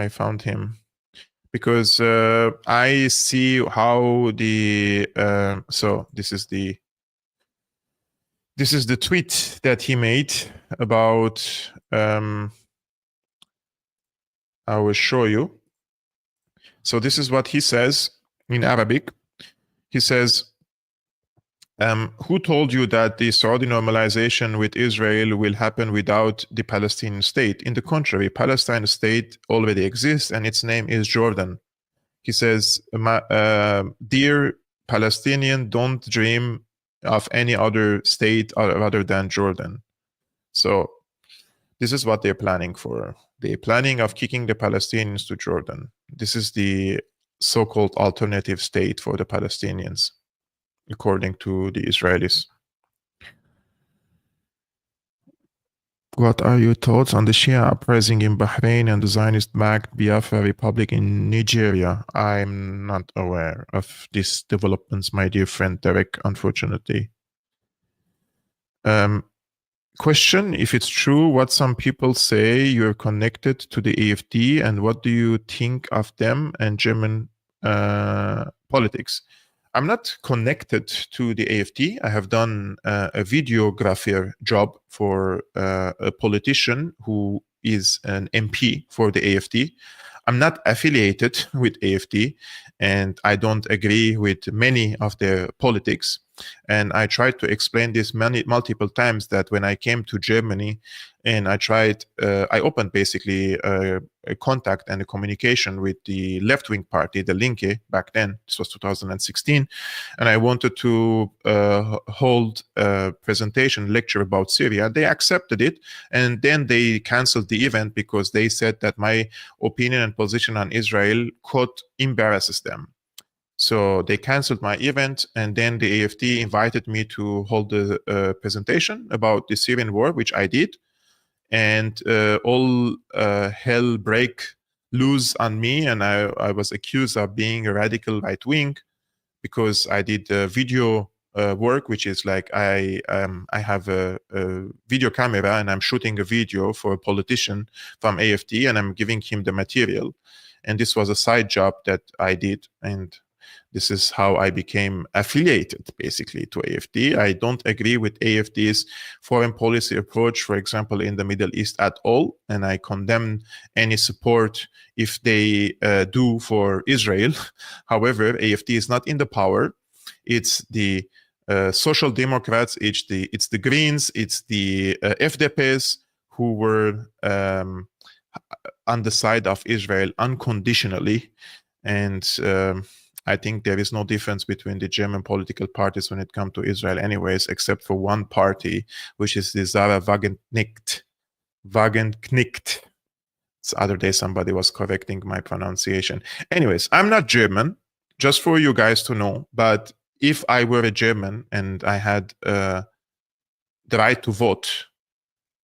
found him. Because I see how the so this is the tweet that he made about. I will show you. So this is what he says in Arabic. He says, who told you that the Saudi normalization with Israel will happen without the Palestinian state? In the contrary, Palestine state already exists and its name is Jordan. He says, dear Palestinian, don't dream of any other state other than Jordan. So this is what they're planning for. They're planning of kicking the Palestinians to Jordan. This is the so-called alternative state for the Palestinians, according to the Israelis. What are your thoughts on the Shia uprising in Bahrain and the Zionist-backed Biafra Republic in Nigeria? I'm not aware of these developments, my dear friend Derek, unfortunately. Question, if it's true, what some people say you're connected to the AfD, and what do you think of them and German politics? I'm not connected to the AfD. I have done a videographer job for a politician who is an MP for the AfD. I'm not affiliated with AfD, and I don't agree with many of their politics. And I tried to explain this multiple times, that when I came to Germany and I opened basically a contact and a communication with the left-wing party, the Linke, back then, this was 2016, and I wanted to hold a presentation lecture about Syria. They accepted it, and then they canceled the event because they said that my opinion and position on Israel embarrasses them. So they canceled my event, and then the AFD invited me to hold a presentation about the Syrian war, which I did. And all hell break loose on me, and I was accused of being a radical right wing because I did video work, which is like I have a video camera and I'm shooting a video for a politician from AFD and I'm giving him the material. And this was a side job that I did, and this is how I became affiliated, basically, to AFD. I don't agree with AFD's foreign policy approach, for example, in the Middle East at all, and I condemn any support if they do for Israel. However, AFD is not in the power. It's the Social Democrats, it's the Greens, it's the FDPs who were on the side of Israel unconditionally, and I think there is no difference between the German political parties when it comes to Israel anyways, except for one party, which is the Sarah Wagenknecht. The other day somebody was correcting my pronunciation. Anyways, I'm not German, just for you guys to know, but if I were a German and I had the right to vote,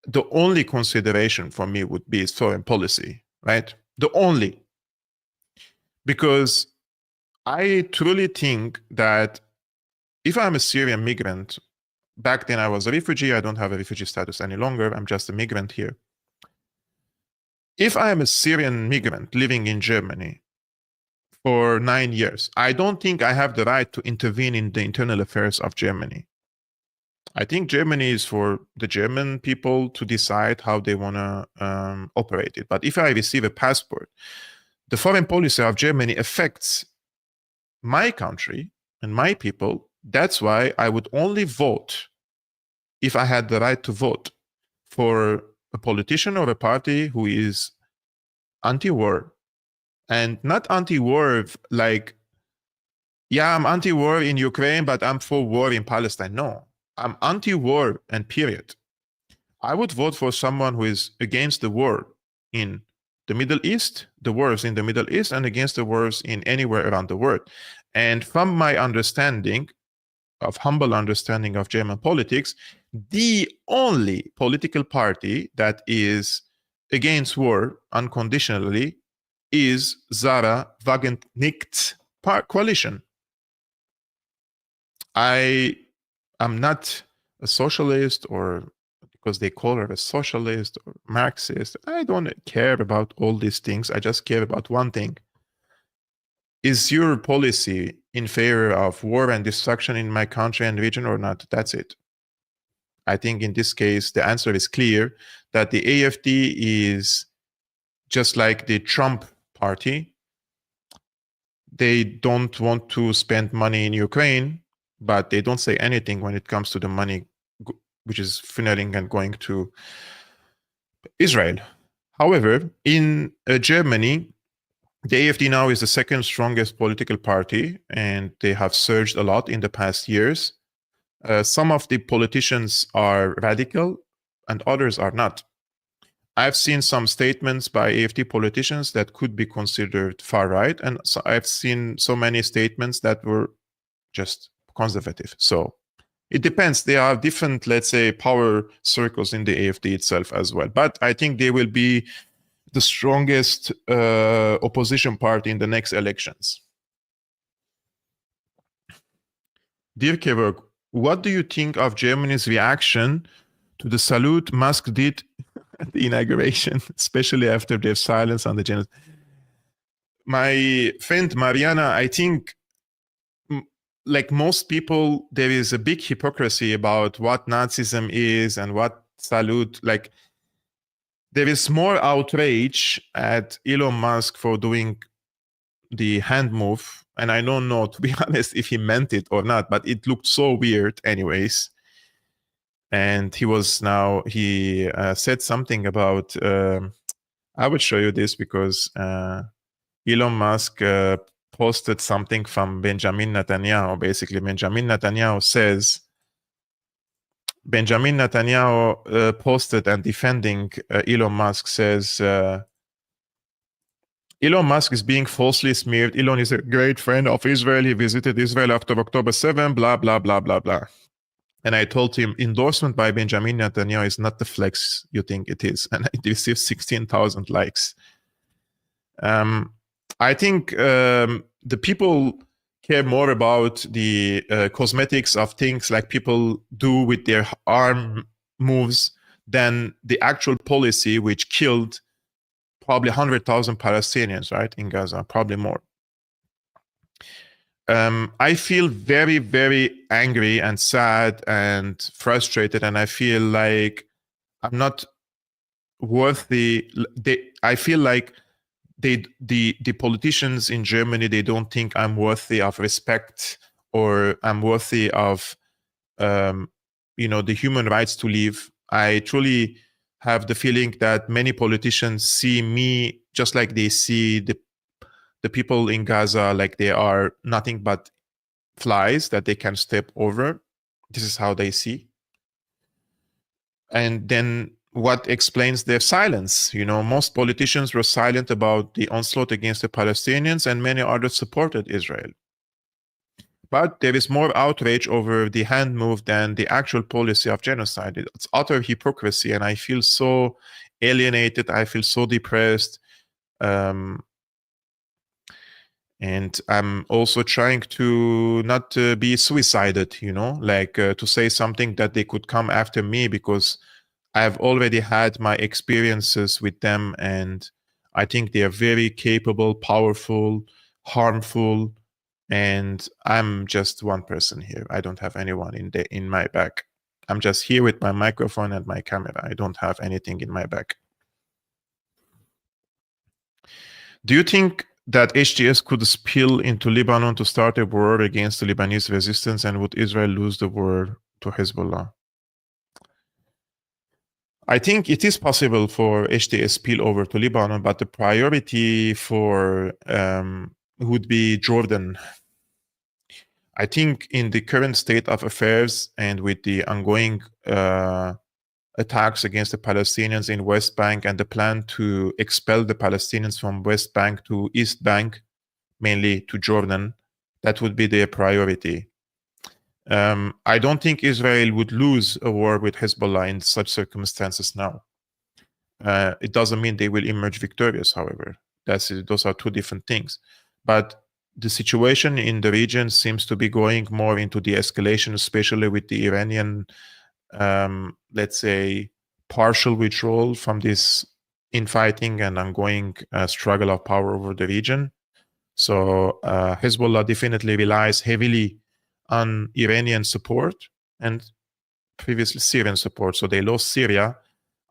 the only consideration for me would be foreign policy, right? The only. Because I truly think that if I'm a Syrian migrant, back then I was a refugee, I don't have a refugee status any longer, I'm just a migrant here. If I am a Syrian migrant living in Germany for 9 years, I don't think I have the right to intervene in the internal affairs of Germany. I think Germany is for the German people to decide how they want to operate it. But if I receive a passport, the foreign policy of Germany affects my country and my people. That's why I would only vote, if I had the right to vote, for a politician or a party who is anti-war. And not anti-war like, yeah, I'm anti-war in Ukraine, but I'm for war in Palestine. No, I'm anti-war and period. I would vote for someone who is against the war in the Middle East, the wars in the Middle East, and against the wars in anywhere around the world. And from my understanding, humble understanding of German politics, the only political party that is against war unconditionally is Sarah Wagenknecht's coalition. I am not a socialist, or because they call her a socialist or Marxist. I don't care about all these things. I just care about one thing. Is your policy in favor of war and destruction in my country and region or not? That's it. I think in this case, the answer is clear, that the AFD is just like the Trump party. They don't want to spend money in Ukraine, but they don't say anything when it comes to the money which is funneling and going to Israel. However, in Germany, the AFD now is the second strongest political party, and they have surged a lot in the past years. Some of the politicians are radical and others are not. I've seen some statements by AFD politicians that could be considered far right, and so I've seen so many statements that were just conservative. So it depends. There are different, let's say, power circles in the AFD itself as well. But I think they will be the strongest opposition party in the next elections. Dear Kevork, what do you think of Germany's reaction to the salute Musk did at the inauguration, especially after their silence on the genocide? My friend Mariana, I think, like most people, there is a big hypocrisy about what Nazism is and what salute. Like, there is more outrage at Elon Musk for doing the hand move and I don't know, to be honest, if he meant it or not, but it looked so weird anyways. And he said something about, I would show you this because Elon Musk posted something from Benjamin Netanyahu. Basically, Benjamin Netanyahu posted and defending Elon Musk says, Elon Musk is being falsely smeared. Elon is a great friend of Israel. He visited Israel after October 7, blah, blah, blah, blah, blah. And I told him, endorsement by Benjamin Netanyahu is not the flex you think it is. And it received 16,000 likes. I think the people care more about the cosmetics of things like people do with their arm moves than the actual policy which killed probably 100,000 Palestinians, right, in Gaza, probably more. I feel very, very angry and sad and frustrated, and I feel like I'm not worthy. I feel like the politicians in Germany, they don't think I'm worthy of respect or I'm worthy of the human rights to live. I truly have the feeling that many politicians see me just like they see the people in Gaza, like they are nothing but flies that they can step over. This is how they see. And then what explains their silence? Most politicians were silent about the onslaught against the Palestinians, and many others supported Israel. But there is more outrage over the hand move than the actual policy of genocide. It's utter hypocrisy, and I feel so alienated. I feel so depressed. And I'm also trying to not be suicided, to say something that they could come after me, because I've already had my experiences with them, and I think they are very capable, powerful, harmful, and I'm just one person here. I don't have anyone in my back. I'm just here with my microphone and my camera. I don't have anything in my back. Do you think that HTS could spill into Lebanon to start a war against the Lebanese resistance, and would Israel lose the war to Hezbollah? I think it is possible for HTS spill over to Lebanon, but the priority for would be Jordan. I think in the current state of affairs and with the ongoing attacks against the Palestinians in West Bank and the plan to expel the Palestinians from West Bank to East Bank, mainly to Jordan, that would be their priority. I don't think Israel would lose a war with Hezbollah in such circumstances now. It doesn't mean they will emerge victorious, however. Those are two different things. But the situation in the region seems to be going more into de-escalation, especially with the Iranian, let's say, partial withdrawal from this infighting and ongoing struggle of power over the region. So Hezbollah definitely relies heavily on Iranian support and previously Syrian support. So they lost Syria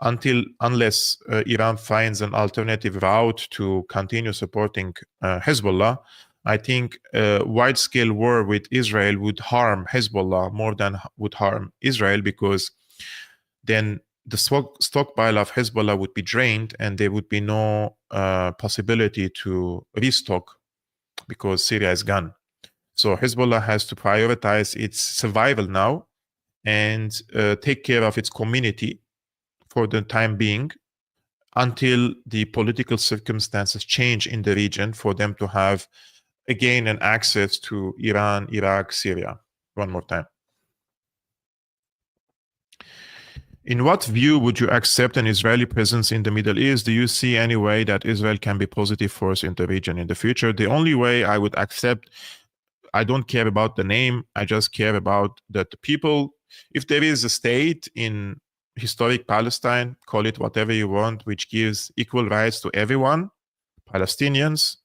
unless Iran finds an alternative route to continue supporting Hezbollah. I think a wide-scale war with Israel would harm Hezbollah more than would harm Israel, because then the stockpile of Hezbollah would be drained and there would be no possibility to restock because Syria is gone. So Hezbollah has to prioritize its survival now and take care of its community for the time being until the political circumstances change in the region for them to have again an access to Iran, Iraq, Syria. One more time. In what view would you accept an Israeli presence in the Middle East? Do you see any way that Israel can be a positive force in the region in the future? The only way I would accept, I don't care about the name, I just care about that the people. If there is a state in historic Palestine, call it whatever you want, which gives equal rights to everyone, Palestinians,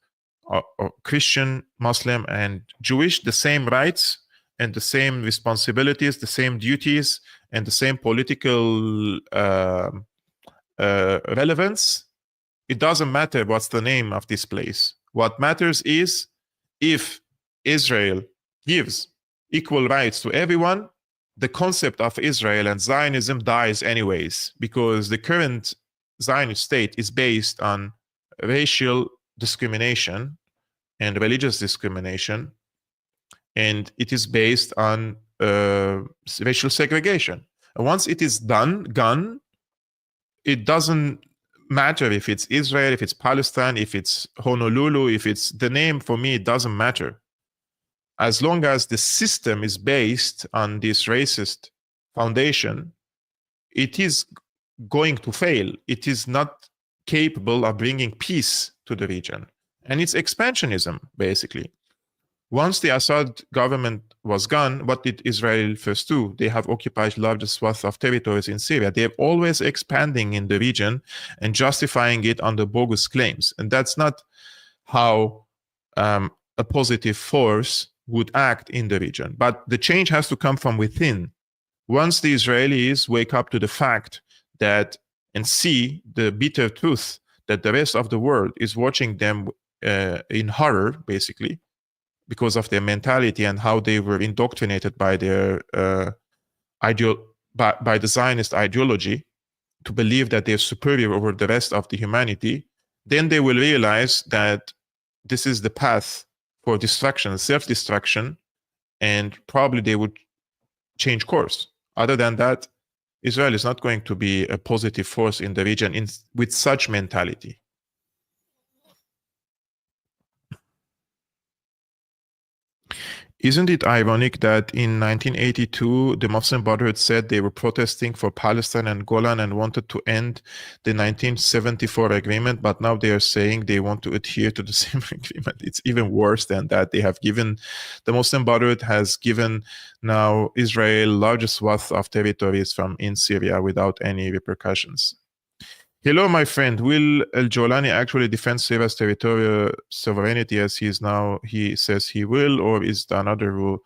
or Christian, Muslim, and Jewish, the same rights and the same responsibilities, the same duties, and the same political relevance, it doesn't matter what's the name of this place. What matters is if Israel gives equal rights to everyone, the concept of Israel and Zionism dies anyways, because the current Zionist state is based on racial discrimination and religious discrimination, and it is based on racial segregation. And once it is gone, it doesn't matter if it's Israel, if it's Palestine, if it's Honolulu, if it's the name. For me, it doesn't matter. As long as the system is based on this racist foundation, it is going to fail. It is not capable of bringing peace to the region. And it's expansionism, basically. Once the Assad government was gone, what did Israel first do? They have occupied largest swath of territories in Syria. They're always expanding in the region and justifying it under bogus claims. And that's not how a positive force would act in the region. But the change has to come from within. Once the Israelis wake up to the fact that and see the bitter truth that the rest of the world is watching them in horror, basically, because of their mentality and how they were indoctrinated by their by the Zionist ideology to believe that they're superior over the rest of the humanity, then they will realize that this is the path for destruction, self-destruction, and probably they would change course. Other than that, Israel is not going to be a positive force in the region with such mentality. Isn't it ironic that in 1982, the Muslim Brotherhood said they were protesting for Palestine and Golan and wanted to end the 1974 agreement, but now they are saying they want to adhere to the same agreement? It's even worse than that. They have given, the Muslim Brotherhood has given now Israel largest swath of territories from in Syria without any repercussions. Hello, my friend. Will Al-Jolani actually defend Syria's territorial sovereignty as he says he will, or is there another rule?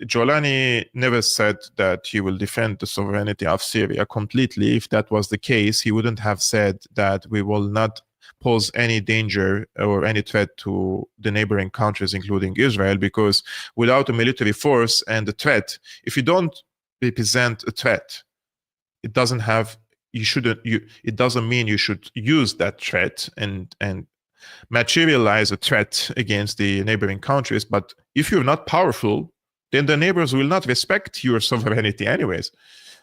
Jolani never said that he will defend the sovereignty of Syria completely. If that was the case, he wouldn't have said that we will not pose any danger or any threat to the neighboring countries, including Israel, because without a military force and a threat, if you don't represent a threat, it doesn't have it doesn't mean you should use that threat and materialize a threat against the neighboring countries. But if you're not powerful, then the neighbors will not respect your sovereignty anyways.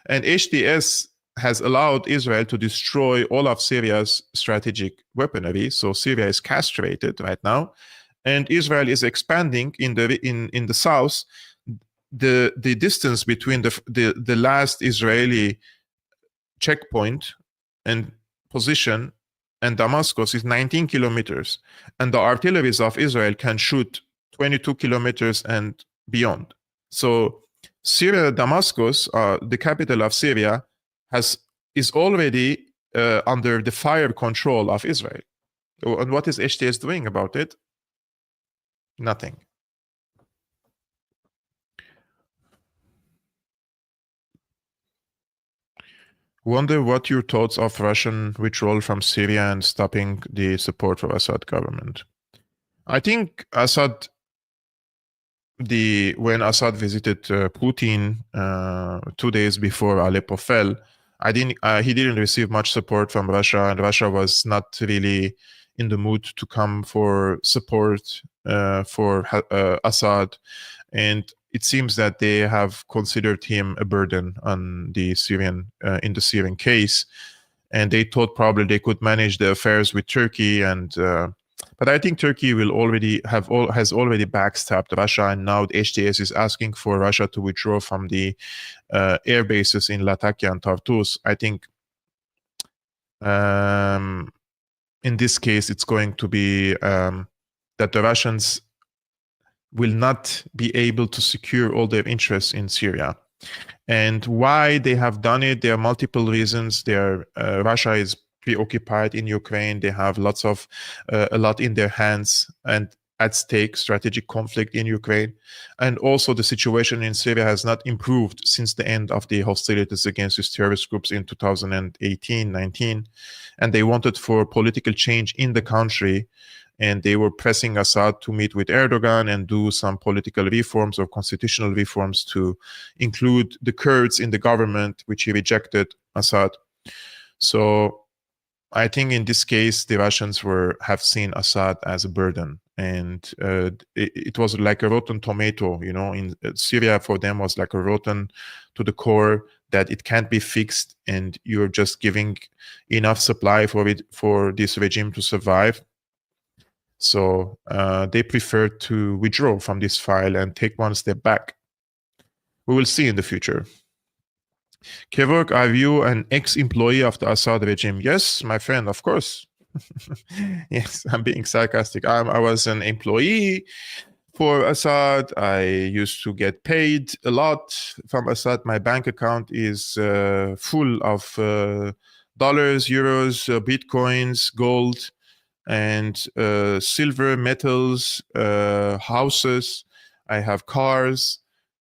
And HTS has allowed Israel to destroy all of Syria's strategic weaponry. So Syria is castrated right now, and Israel is expanding in the south. The distance between the last Israeli checkpoint and position and Damascus is 19 kilometers, and the artilleries of Israel can shoot 22 kilometers and beyond. So Syria, Damascus, the capital of Syria, is already under the fire control of Israel. And what is HTS doing about it? Nothing. Wonder what your thoughts of Russian withdrawal from Syria and stopping the support for Assad government. I think Assad, when Assad visited Putin 2 days before Aleppo fell, he didn't receive much support from Russia, and Russia was not really in the mood to come for support for Assad. And it seems that they have considered him a burden on the Syrian in the Syrian case, and they thought probably they could manage the affairs with Turkey. And but I think Turkey has already backstabbed Russia, and now the HTS is asking for Russia to withdraw from the air bases in Latakia and Tartus. I think in this case it's going to be that the Russians will not be able to secure all their interests in Syria. And why they have done it, there are multiple reasons. Russia is preoccupied in Ukraine. They have a lot in their hands and at stake, strategic conflict in Ukraine. And also the situation in Syria has not improved since the end of the hostilities against these terrorist groups in 2018-19. And they wanted for political change in the country and they were pressing Assad to meet with Erdogan and do some political reforms or constitutional reforms to include the Kurds in the government, which he rejected Assad. So I think in this case, the Russians have seen Assad as a burden, and it was like a rotten tomato, in Syria for them was like a rotten to the core, that it can't be fixed, and you're just giving enough supply for this regime to survive. So they prefer to withdraw from this file and take one step back. We will see in the future. Kevork, are you an ex-employee of the Assad regime? Yes, my friend, of course. Yes, I'm being sarcastic. I was an employee for Assad. I used to get paid a lot from Assad. My bank account is full of dollars, euros, bitcoins, gold, and silver, metals, houses. I have cars.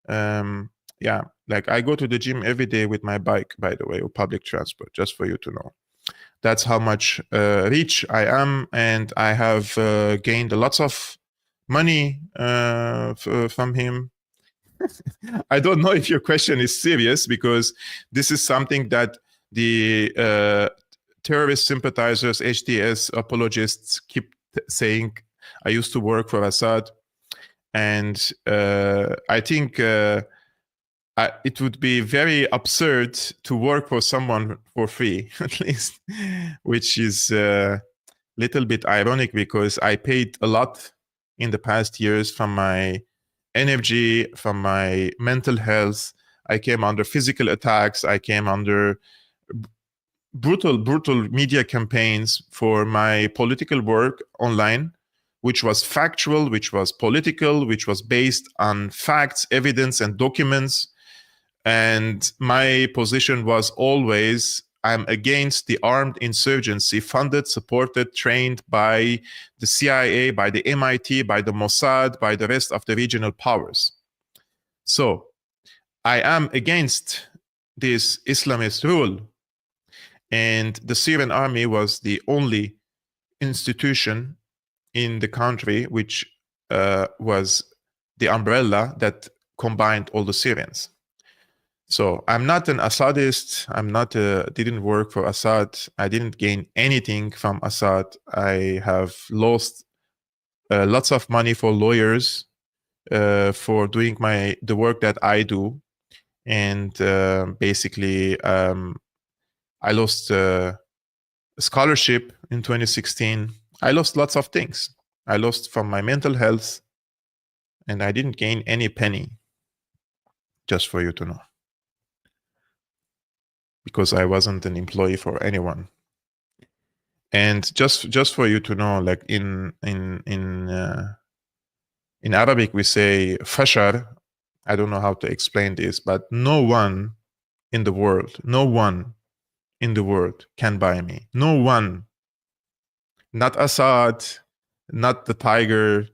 Yeah, like I go to the gym every day with my bike, by the way, or public transport, just for you to know. That's how much rich I am, and I have gained lots of money from him. I don't know if your question is serious, because this is something that the terrorist sympathizers, HTS apologists keep saying. I used to work for Assad, and I think it would be very absurd to work for someone for free, at least, which is a little bit ironic, because I paid a lot in the past years from my energy, from my mental health. I came under physical attacks. I came under brutal media campaigns for my political work online, which was factual, which was political, which was based on facts, evidence, and documents. And my position was always, I'm against the armed insurgency funded, supported, trained by the CIA, by the MIT, by the Mossad, by the rest of the regional powers. So I am against this Islamist rule. And the Syrian army was the only institution in the country which was the umbrella that combined all the Syrians. So I'm not an Assadist. Didn't work for Assad. I didn't gain anything from Assad. I have lost lots of money for lawyers for doing the work that I do. And basically, I lost a scholarship in 2016. I lost lots of things. I lost from my mental health, and I didn't gain any penny, just for you to know, because I wasn't an employee for anyone. And just for you to know, like in Arabic we say fashar. I don't know how to explain this, but no one in the world can buy me. No one. Not Assad, not the Tiger,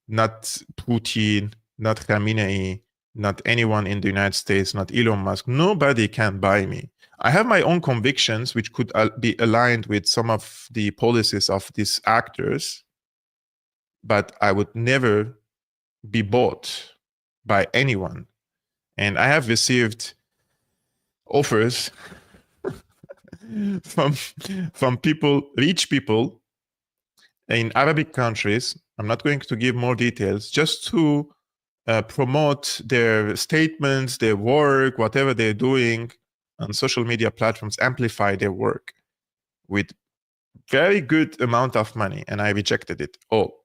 not Putin, not Khamenei, not anyone in the United States, not Elon Musk. Nobody can buy me. I have my own convictions, which could be aligned with some of the policies of these actors, but I would never be bought by anyone. And I have received offers from people, rich people in Arabic countries. I'm not going to give more details, just to promote their statements, their work, whatever they're doing on social media platforms, amplify their work with very good amount of money, and I rejected it all.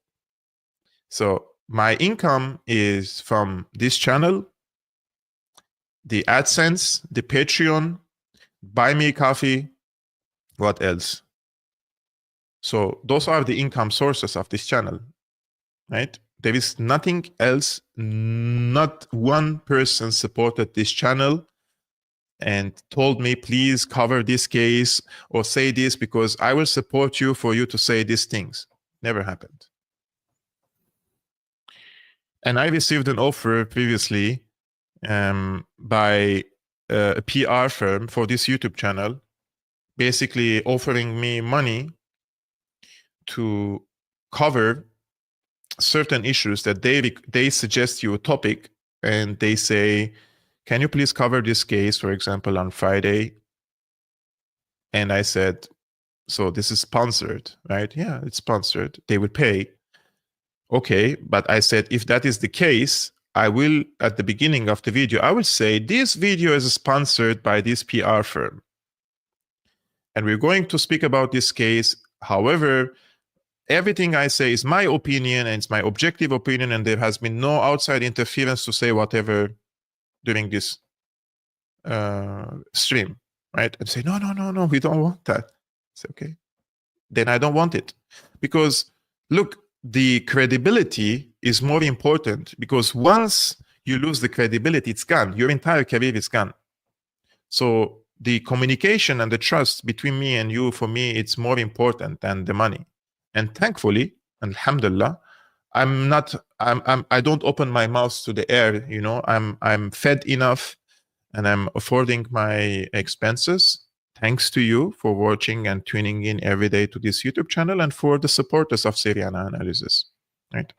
So my income is from this channel, the AdSense, the Patreon, Buy Me Coffee, what else? So those are the income sources of this channel, right? There is nothing else. Not one person supported this channel and told me, please cover this case or say this because I will support you for you to say these things. Never happened. And I received an offer previously by a PR firm for this YouTube channel, basically offering me money to cover certain issues that they suggest you a topic, and they say, can you please cover this case, for example, on Friday? And I said, so this is sponsored, right? Yeah, it's sponsored. They will pay. Okay, but I said, if that is the case, I will, at the beginning of the video, I will say, this video is sponsored by this PR firm. And we're going to speak about this case. However, everything I say is my opinion, and it's my objective opinion, and there has been no outside interference to say whatever during this stream, right? And say, no, we don't want that. It's okay. Then I don't want it. Because, look, the credibility is more important, because once you lose the credibility, it's gone. Your entire career is gone. So the communication and the trust between me and you, for me, it's more important than the money. And thankfully, alhamdulillah, I don't open my mouth to the air, you know. I'm fed enough, and I'm affording my expenses. Thanks to you for watching and tuning in every day to this YouTube channel, and for the supporters of Syriana Analysis, right?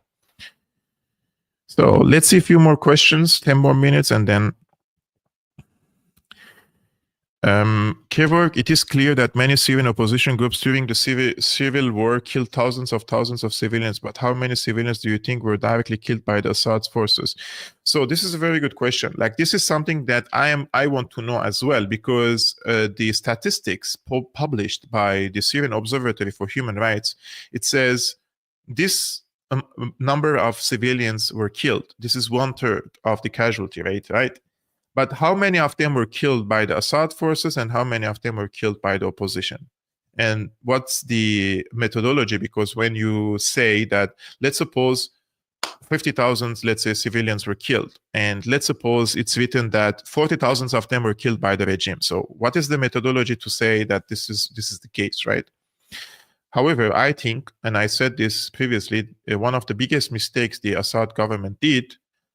So let's see a few more questions, 10 more minutes, and then Kevork, it is clear that many Syrian opposition groups during the civil war killed thousands of civilians, but how many civilians do you think were directly killed by the Assad's forces? So this is a very good question. Like, this is something that I want to know as well, because the statistics published by the Syrian Observatory for Human Rights, it says this number of civilians were killed. This is 1/3 of the casualty rate, right? But how many of them were killed by the Assad forces, and how many of them were killed by the opposition? And what's the methodology? Because when you say that, let's suppose 50,000, let's say, civilians were killed, and let's suppose it's written that 40,000 of them were killed by the regime. So what is the methodology to say that this is the case, right? However, I think, and I said this previously, one of the biggest mistakes the Assad government did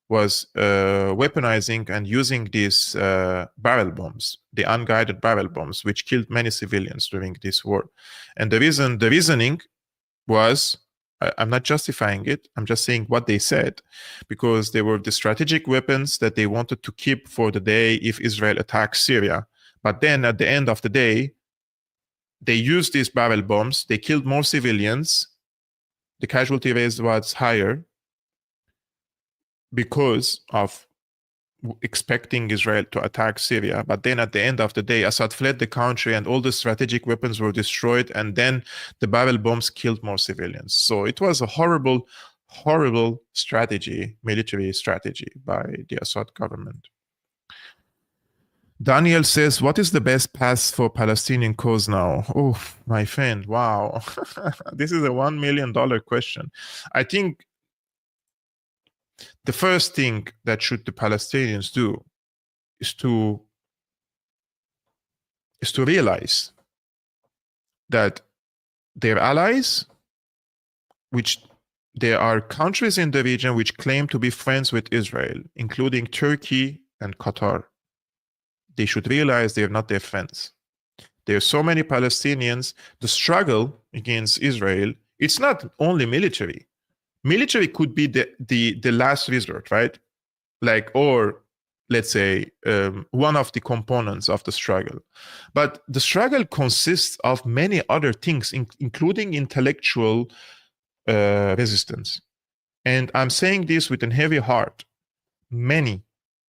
was weaponizing and using these barrel bombs, the unguided barrel bombs, which killed many civilians during this war. And the reasoning was, I'm not justifying it, I'm just saying what they said, because they were the strategic weapons that they wanted to keep for the day if Israel attacks Syria. But then at the end of the day, they used these barrel bombs, they killed more civilians, the casualty rate was higher, because of expecting Israel to attack Syria. But then at the end of the day, Assad fled the country, and all the strategic weapons were destroyed, and then the barrel bombs killed more civilians. So it was a horrible, horrible strategy, military strategy by the Assad government. Daniel says, what is the best path for Palestinian cause now? Oh, my friend, wow. This is a $1 million question. I think the first thing that should the Palestinians do is to realize that their allies, which there are countries in the region which claim to be friends with Israel, including Turkey and Qatar, they should realize they're not their friends. There are so many Palestinians. The struggle against Israel, it's not only military. Military could be the last resort, right? Like, or let's say one of the components of the struggle. But the struggle consists of many other things, including intellectual resistance. And I'm saying this with a heavy heart. Many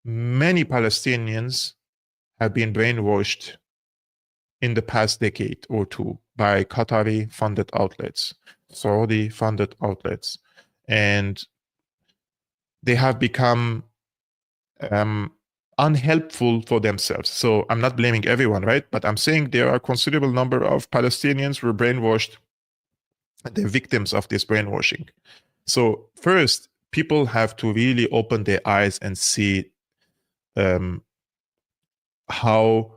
Palestinians have been brainwashed in the past decade or two by Qatari-funded outlets, Saudi-funded outlets. And they have become unhelpful for themselves. So I'm not blaming everyone, right? But I'm saying there are a considerable number of Palestinians who were brainwashed, they're victims of this brainwashing. So first, people have to really open their eyes and see how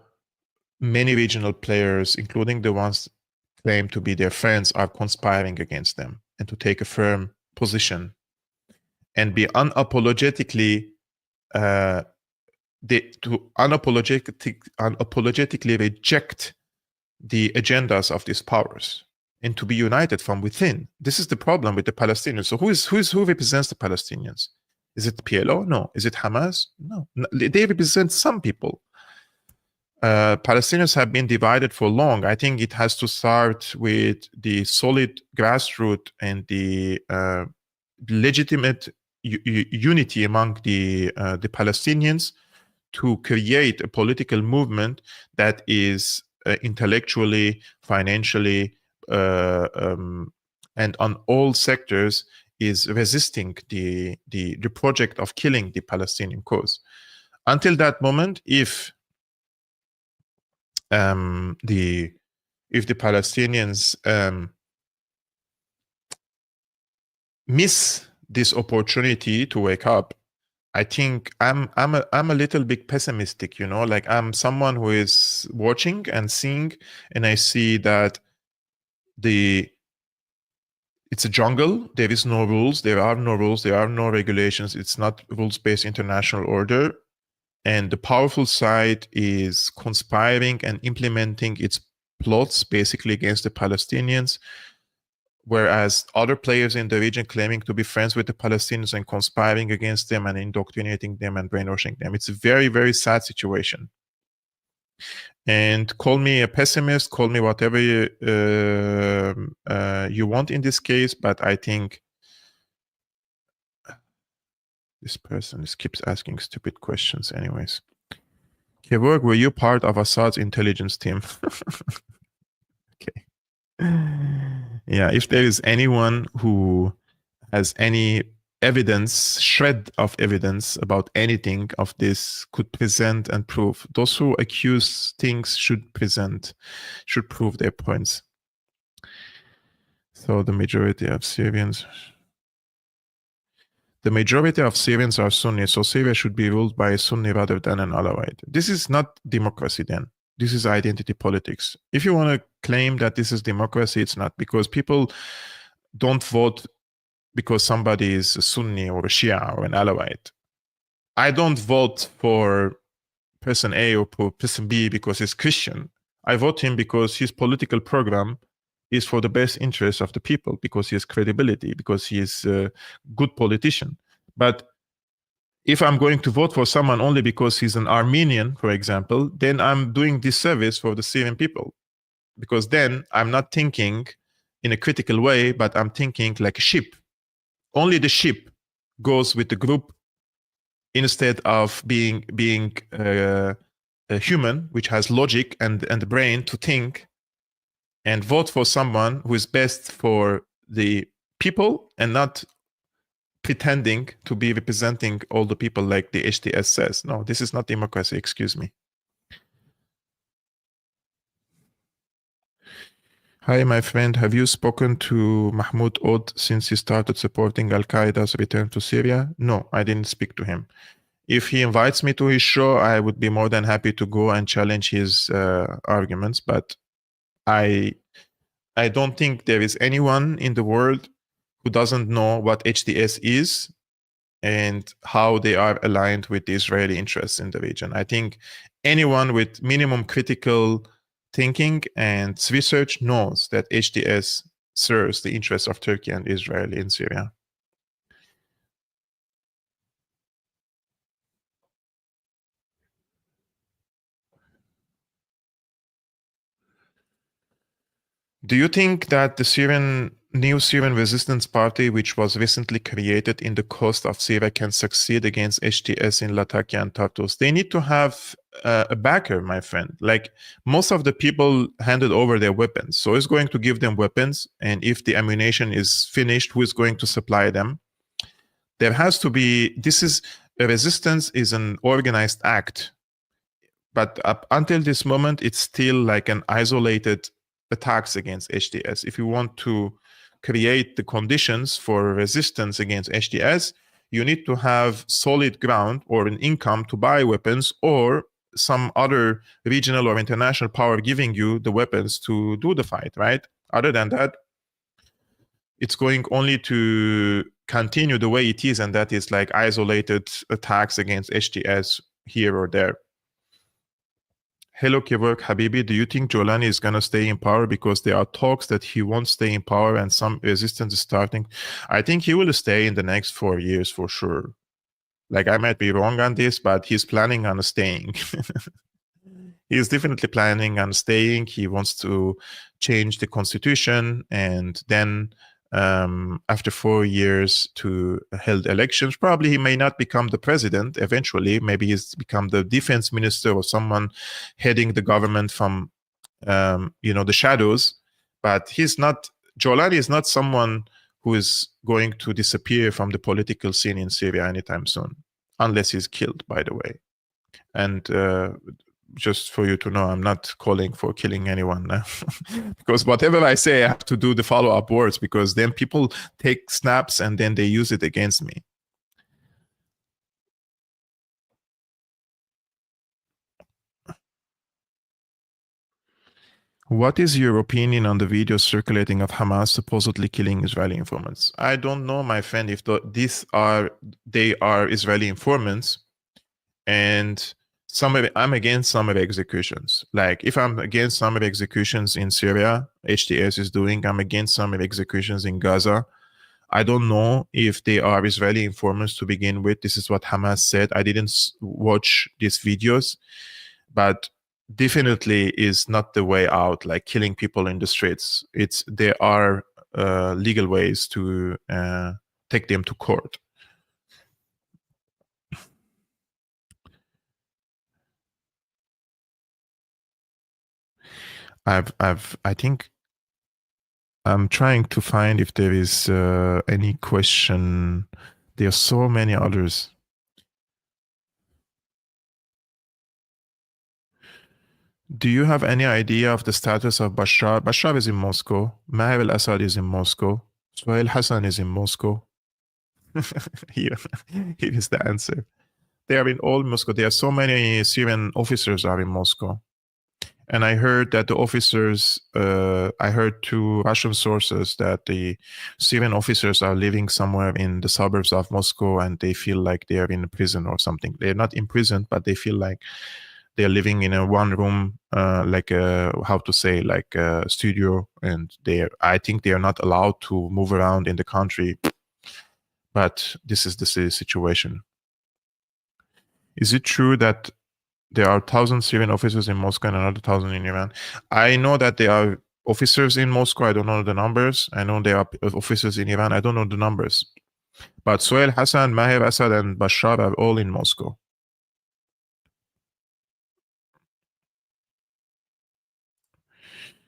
many regional players, including the ones claim to be their friends, are conspiring against them, and to take a firm position and be unapologetically unapologetically reject the agendas of these powers and to be united from within. This is the problem with the Palestinians. So who represents the Palestinians? Is it PLO? No. Is it Hamas? No. They represent some people. Palestinians have been divided for long. I think it has to start with the solid grassroots and the legitimate unity among the Palestinians to create a political movement that is intellectually, financially, and on all sectors is resisting the project of killing the Palestinian cause. Until that moment, if the Palestinians miss this opportunity to wake up, I think I'm a little bit pessimistic, you know, like I'm someone who is watching and seeing, and I see that it's a jungle. There is no rules. There are no rules. There are no regulations. It's not rules-based international order. And the powerful side is conspiring and implementing its plots basically against the Palestinians, whereas other players in the region claiming to be friends with the Palestinians and conspiring against them and indoctrinating them and brainwashing them. It's a very, very sad situation. And call me a pessimist, call me whatever you want in this case, but I think this person just keeps asking stupid questions anyways. Kevork, were you part of Assad's intelligence team? Okay. Yeah, if there is anyone who has any evidence, shred of evidence about anything of this, could present and prove. Those who accuse things should prove their points. So the majority of Syrians are Sunni, so Syria should be ruled by a Sunni rather than an Alawite. This is not democracy then. This is identity politics. If you want to claim that this is democracy, it's not, because people don't vote because somebody is a Sunni or a Shia or an Alawite. I don't vote for person A or person B because he's Christian. I vote him because his political program is for the best interest of the people, because he has credibility, because he is a good politician. But if I'm going to vote for someone only because he's an Armenian, for example, then I'm doing disservice for the Syrian people, because then I'm not thinking in a critical way, but I'm thinking like a ship. Only the ship goes with the group instead of being a human, which has logic and the brain to think and vote for someone who is best for the people and not pretending to be representing all the people like the HTS says. No, this is not democracy, excuse me. Hi, my friend. Have you spoken to Mahmoud Oud since he started supporting Al-Qaeda's return to Syria? No, I didn't speak to him. If he invites me to his show, I would be more than happy to go and challenge his arguments. But I don't think there is anyone in the world who doesn't know what HTS is and how they are aligned with the Israeli interests in the region. I think anyone with minimum critical thinking and research knows that HTS serves the interests of Turkey and Israel in Syria. Do you think that the new Syrian resistance party, which was recently created in the coast of Syria, can succeed against HTS in Latakia and Tartus? They need to have a backer, my friend. Like, most of the people handed over their weapons. So it's going to give them weapons. And if the ammunition is finished, who is going to supply them? There has to be, a resistance is an organized act. But up until this moment, it's still like an isolated attacks against HTS. If you want to create the conditions for resistance against HTS, you need to have solid ground or an income to buy weapons, or some other regional or international power giving you the weapons to do the fight, right? Other than that, it's going only to continue the way it is, and that is like isolated attacks against HTS here or there. Hello, Kevork Habibi. Do you think Jolani is going to stay in power? Because there are talks that he won't stay in power and some resistance is starting. I think he will stay in the next 4 years for sure. Like, I might be wrong on this, but he's planning on staying. He's definitely planning on staying. He wants to change the constitution and then after 4 years to held elections, probably he may not become the president eventually. Maybe he's become the defense minister or someone heading the government from the shadows. But Jolani is not someone who is going to disappear from the political scene in Syria anytime soon, unless he's killed, by the way. And just for you to know, I'm not calling for killing anyone because whatever I say, I have to do the follow-up words, because then people take snaps and then they use it against me. What is your opinion on the videos circulating of Hamas supposedly killing Israeli informants? I don't know, my friend, if they are Israeli informants, and I'm against summary executions. Like, if I'm against summary executions in Syria, HTS is doing, I'm against summary executions in Gaza. I don't know if they are Israeli informants to begin with. This is what Hamas said. I didn't watch these videos, but definitely is not the way out, like killing people in the streets. There are legal ways to take them to court. I think I'm trying to find if there is any question. There are so many others. Do you have any idea of the status of Bashar? Bashar is in Moscow. Maher al-Assad is in Moscow. Suhail Hassan is in Moscow. here is the answer. They are in all Moscow. There are so many Syrian officers are in Moscow. And I heard that the officers, I heard through Russian sources that the Syrian officers are living somewhere in the suburbs of Moscow and they feel like they are in prison or something. They're not imprisoned, but they feel like they're living in a one room, like a studio. And I think they are not allowed to move around in the country. But this is the situation. Is it true that there are 1,000 Syrian officers in Moscow and another 1,000 in Iran? I know that there are officers in Moscow. I don't know the numbers. I know there are officers in Iran. I don't know the numbers. But Suhail Hassan, Maher Assad, and Bashar are all in Moscow.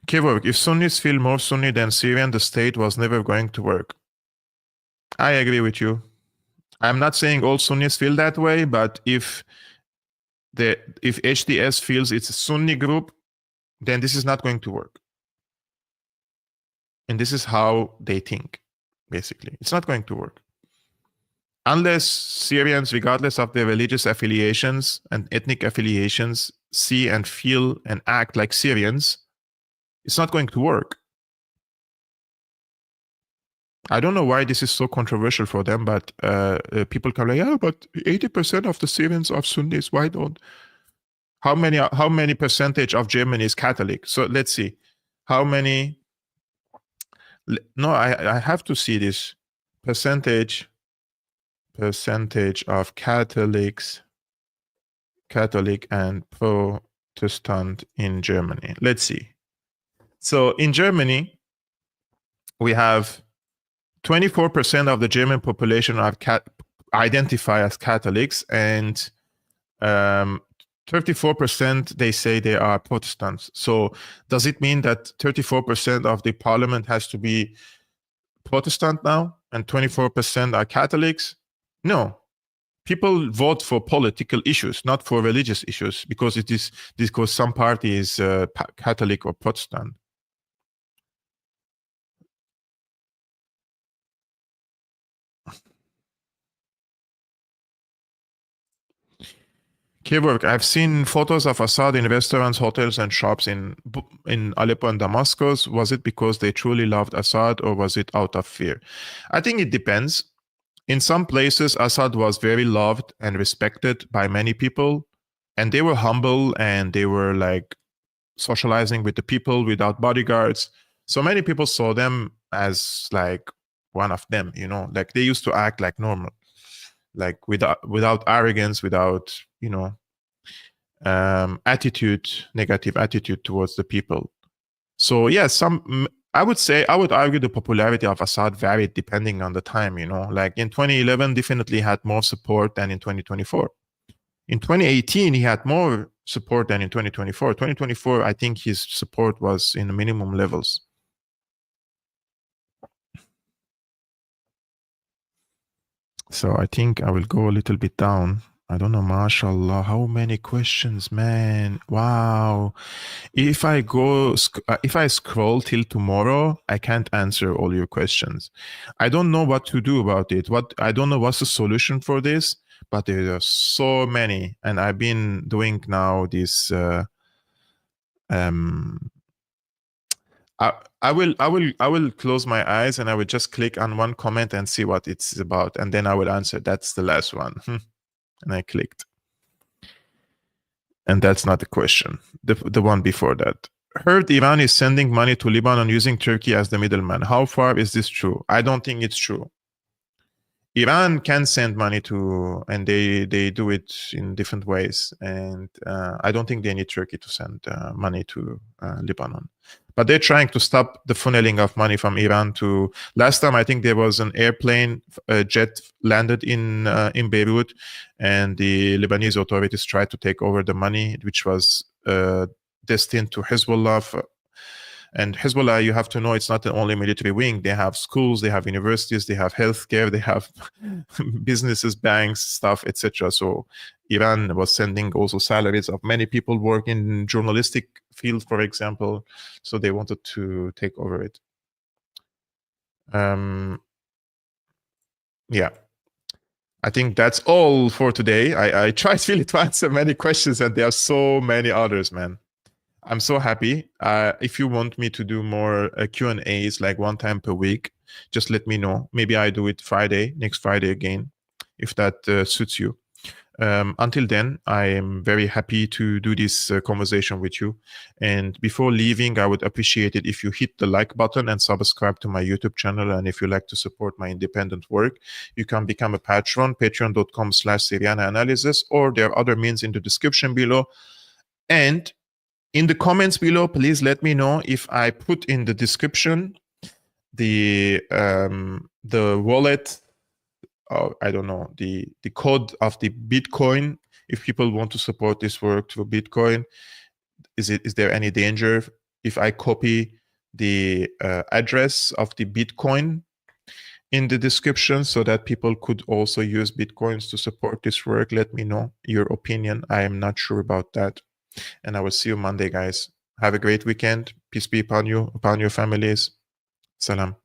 Kevork, if Sunnis feel more Sunni than Syrian, the state was never going to work. I agree with you. I'm not saying all Sunnis feel that way, but if HDS feels it's a Sunni group, then this is not going to work. And this is how they think, basically. It's not going to work. Unless Syrians, regardless of their religious affiliations and ethnic affiliations, see and feel and act like Syrians, it's not going to work. I don't know why this is so controversial for them, but people come like, yeah, but 80% of the Syrians are Sunnis. Why don't? How many percentage of Germany is Catholic? So let's see. How many? No, I have to see this percentage of Catholic and Protestant in Germany. Let's see. So in Germany, we have 24% of the German population are identify as Catholics, and 34% they say they are Protestants. So does it mean that 34% of the parliament has to be Protestant now and 24% are Catholics? No. People vote for political issues, not for religious issues, because because some party is Catholic or Protestant. Kevork, I've seen photos of Assad in restaurants, hotels, and shops in Aleppo and Damascus. Was it because they truly loved Assad, or was it out of fear? I think it depends. In some places, Assad was very loved and respected by many people, and they were humble, and they were like socializing with the people without bodyguards. So many people saw them as like one of them, you know, like they used to act like normal, like without arrogance, without, you know, negative attitude towards the people. So yeah, I would argue the popularity of Assad varied depending on the time, you know, like in 2011 definitely had more support than in 2024. In 2018, he had more support than in 2024. 2024, I think his support was in the minimum levels. So I think I will go a little bit down. I don't know, mashallah, how many questions, man. Wow. If I scroll till tomorrow, I can't answer all your questions. I don't know what to do about it. I don't know what's the solution for this, but there are so many. And I've been doing now this I will close my eyes and I will just click on one comment and see what it's about, and then I will answer. That's the last one. And I clicked. And that's not the question. The one before that. Heard Iran is sending money to Lebanon using Turkey as the middleman. How far is this true? I don't think it's true. Iran can send money to, and they do it in different ways. And I don't think they need Turkey to send money to Lebanon. But they're trying to stop the funneling of money from Iran to. Last time, I think there was an airplane, a jet landed in Beirut, and the Lebanese authorities tried to take over the money, which was destined to Hezbollah. And Hezbollah, you have to know, it's not the only military wing. They have schools, they have universities, they have healthcare, they have businesses, banks, stuff, etc. So Iran was sending also salaries of many people working in journalistic field, for example. So they wanted to take over it. Yeah. I think that's all for today. I tried really to answer many questions, and there are so many others, man. I'm so happy. If you want me to do more Q&As like one time per week, just let me know. Maybe I do it next Friday again, if that suits you. Until then, I am very happy to do this conversation with you. And before leaving, I would appreciate it if you hit the like button and subscribe to my YouTube channel. And if you like to support my independent work, you can become a patron, patreon.com/Syriana Analysis, or there are other means in the description below. And in the comments below, please let me know if I put in the description the wallet, I don't know, the code of the Bitcoin. If people want to support this work through Bitcoin, is there any danger if I copy the address of the Bitcoin in the description so that people could also use Bitcoins to support this work? Let me know your opinion. I am not sure about that. And I will see you Monday, guys. Have a great weekend. Peace be upon you, upon your families. Salam.